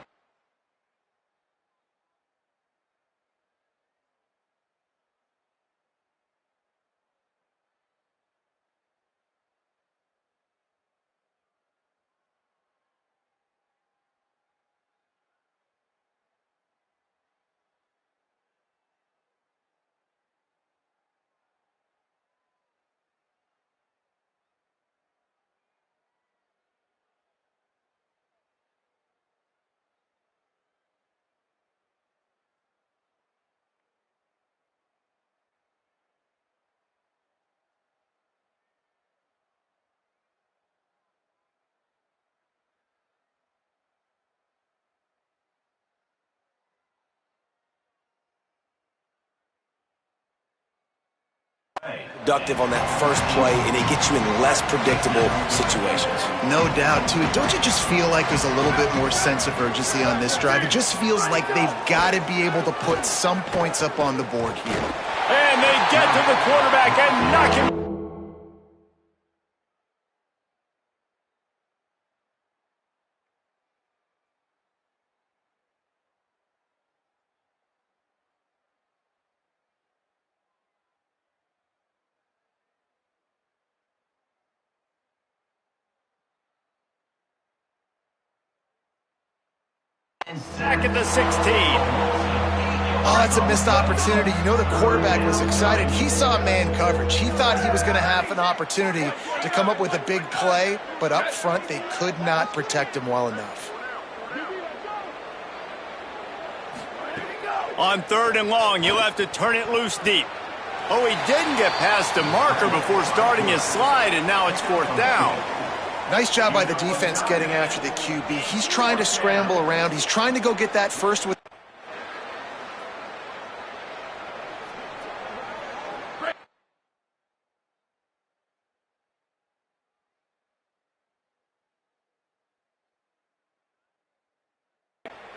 Productive on that first play, and it gets you in less predictable situations. No doubt, too. Don't you just feel like there's a little bit more sense of urgency on this drive? It just feels like they've got to be able to put some points up on the board here. And they get to the quarterback and knock him. Sack at the 16. Oh, that's a missed opportunity. You know the quarterback was excited. He saw man coverage. He thought he was going to have an opportunity to come up with a big play, but up front they could not protect him well enough. On 3rd and long, he'll have to turn it loose deep. Oh, he didn't get past the marker before starting his slide, and now it's 4th down. Nice job by the defense getting after the QB. He's trying to scramble around. He's trying to go get that first with.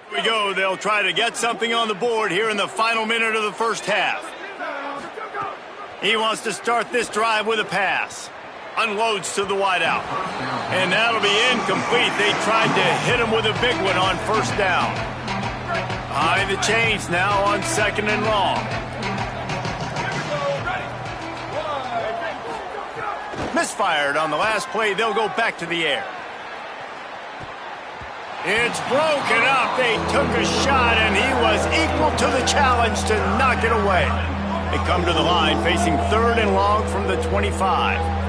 Here we go. They'll try to get something on the board here in the final minute of the first half. He wants to start this drive with a pass. Unloads to the wideout. And that'll be incomplete. They tried to hit him with a big one on 1st down. Behind the chains now on 2nd and long. Misfired on the last play. They'll go back to the air. It's broken up. They took a shot, and he was equal to the challenge to knock it away. They come to the line facing 3rd and long from the 25.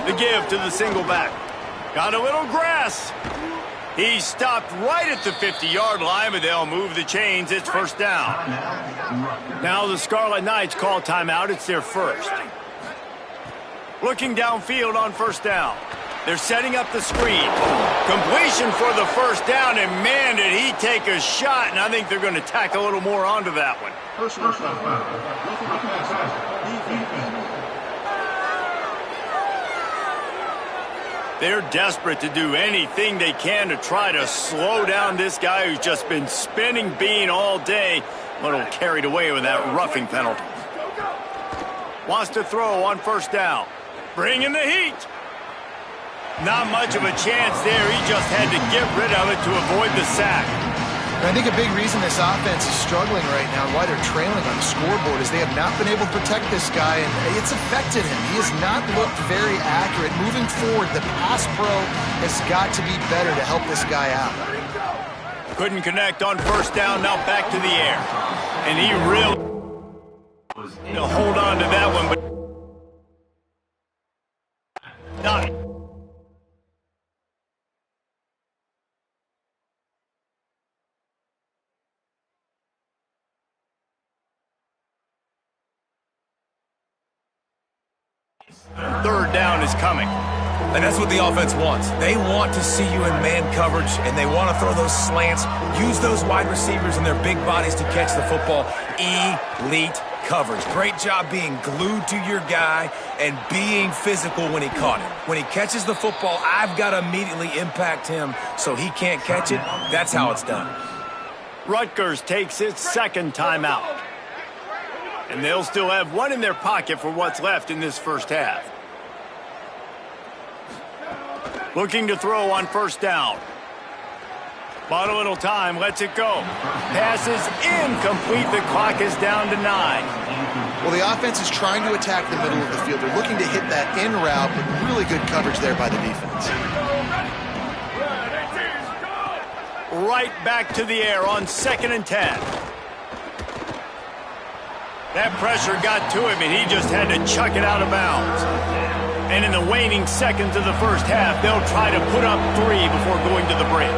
The give to the single back. Got a little grass. He stopped right at the 50-yard line, but they'll move the chains. It's first down. Now the Scarlet Knights call timeout. It's their first. Looking downfield on first down. They're setting up the screen. Completion for the first down, and man, did he take a shot, and I think they're going to tack a little more onto that one. They're desperate to do anything they can to try to slow down this guy who's just been spinning bean all day. A little carried away with that roughing penalty. Wants to throw on first down. Bring in the heat. Not much of a chance there. He just had to get rid of it to avoid the sack. And I think a big reason this offense is struggling right now and why they're trailing on the scoreboard is they have not been able to protect this guy, and it's affected him. He has not looked very accurate. Moving forward, the pass pro has got to be better to help this guy out. Couldn't connect on first down, now back to the air. And he really to hold on to that one, but not. Third down is coming. And that's what the offense wants. They want to see you in man coverage, and they want to throw those slants, use those wide receivers and their big bodies to catch the football. Elite coverage. Great job being glued to your guy and being physical when he caught it. When he catches the football, I've got to immediately impact him so he can't catch it. That's how it's done. Rutgers takes its second timeout. And they'll still have one in their pocket for what's left in this first half. Looking to throw on first down. Bought a little time, lets it go. Passes incomplete, the clock is down to 9. Well, the offense is trying to attack the middle of the field. They're looking to hit that in route, but really good coverage there by the defense. Right back to the air on 2nd and 10. That pressure got to him, and he just had to chuck it out of bounds. And in the waning seconds of the first half, they'll try to put up 3 before going to the break.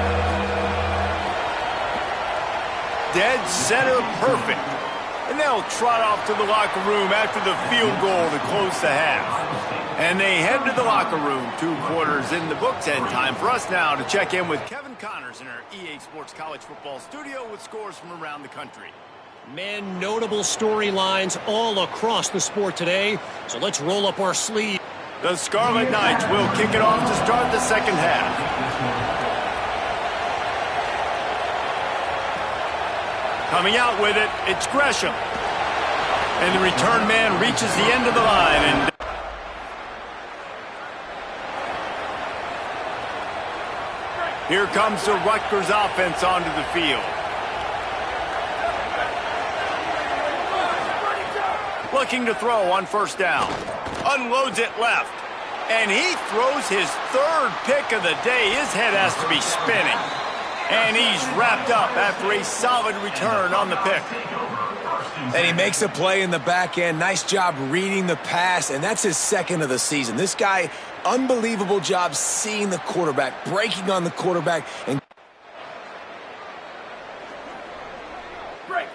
Dead center perfect. And they'll trot off to the locker room after the field goal to close the half. And they head to the locker room. 2 quarters in the books, and time for us now to check in with Kevin Connors in our EA Sports College Football studio with scores from around the country. Men, notable storylines all across the sport today, so let's roll up our sleeve. The Scarlet Knights will kick it off to start the second half. Coming out with it, it's Gresham. And the return man reaches the end of the line. And here comes the Rutgers offense onto the field. Looking to throw on first down. Unloads it left. And he throws his 3rd pick of the day. His head has to be spinning. And he's wrapped up after a solid return on the pick. And he makes a play in the back end. Nice job reading the pass, and that's his 2nd of the season. This guy, unbelievable job seeing the quarterback, breaking on the quarterback, and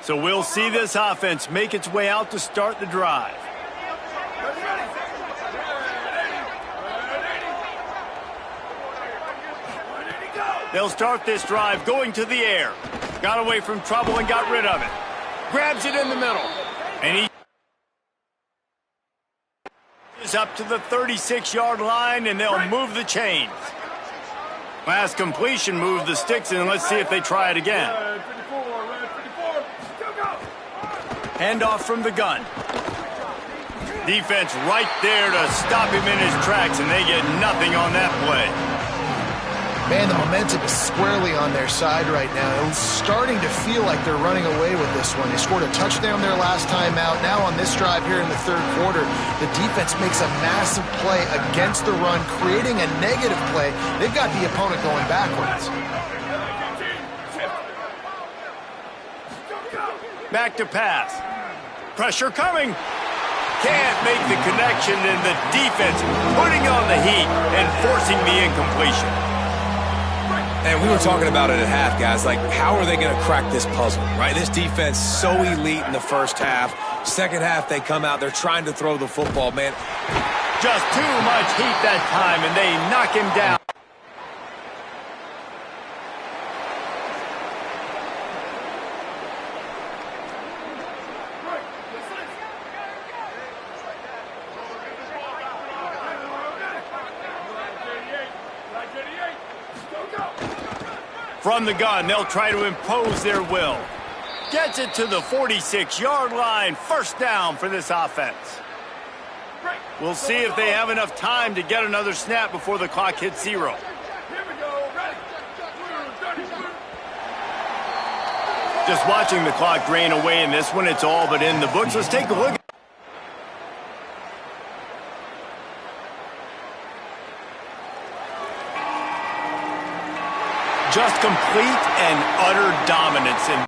so we'll see this offense make its way out to start the drive. They'll start this drive going to the air. Got away from trouble and got rid of it. Grabs it in the middle. And he is up to the 36-yard line, and they'll move the chains. Last completion moved the sticks, and let's see if they try it again. Handoff from the gun. Defense right there to stop him in his tracks, and they get nothing on that play. Man, the momentum is squarely on their side right now. It's starting to feel like they're running away with this one. They scored a touchdown their last time out. Now on this drive here in the 3rd quarter, the defense makes a massive play against the run, creating a negative play. They've got the opponent going backwards. Back to pass. Pressure coming. Can't make the connection, and the defense putting on the heat and forcing the incompletion. And we were talking about it at half, guys. Like, how are they going to crack this puzzle, right? This defense so elite in the first half. Second half, they come out. They're trying to throw the football, man. Just too much heat that time, and they knock him down. From the gun, they'll try to impose their will. Gets it to the 46-yard line. First down for this offense. We'll see if they have enough time to get another snap before the clock hits 0. Just watching the clock drain away in this one, it's all but in the books. Let's take a look. Just complete and utter dominance. And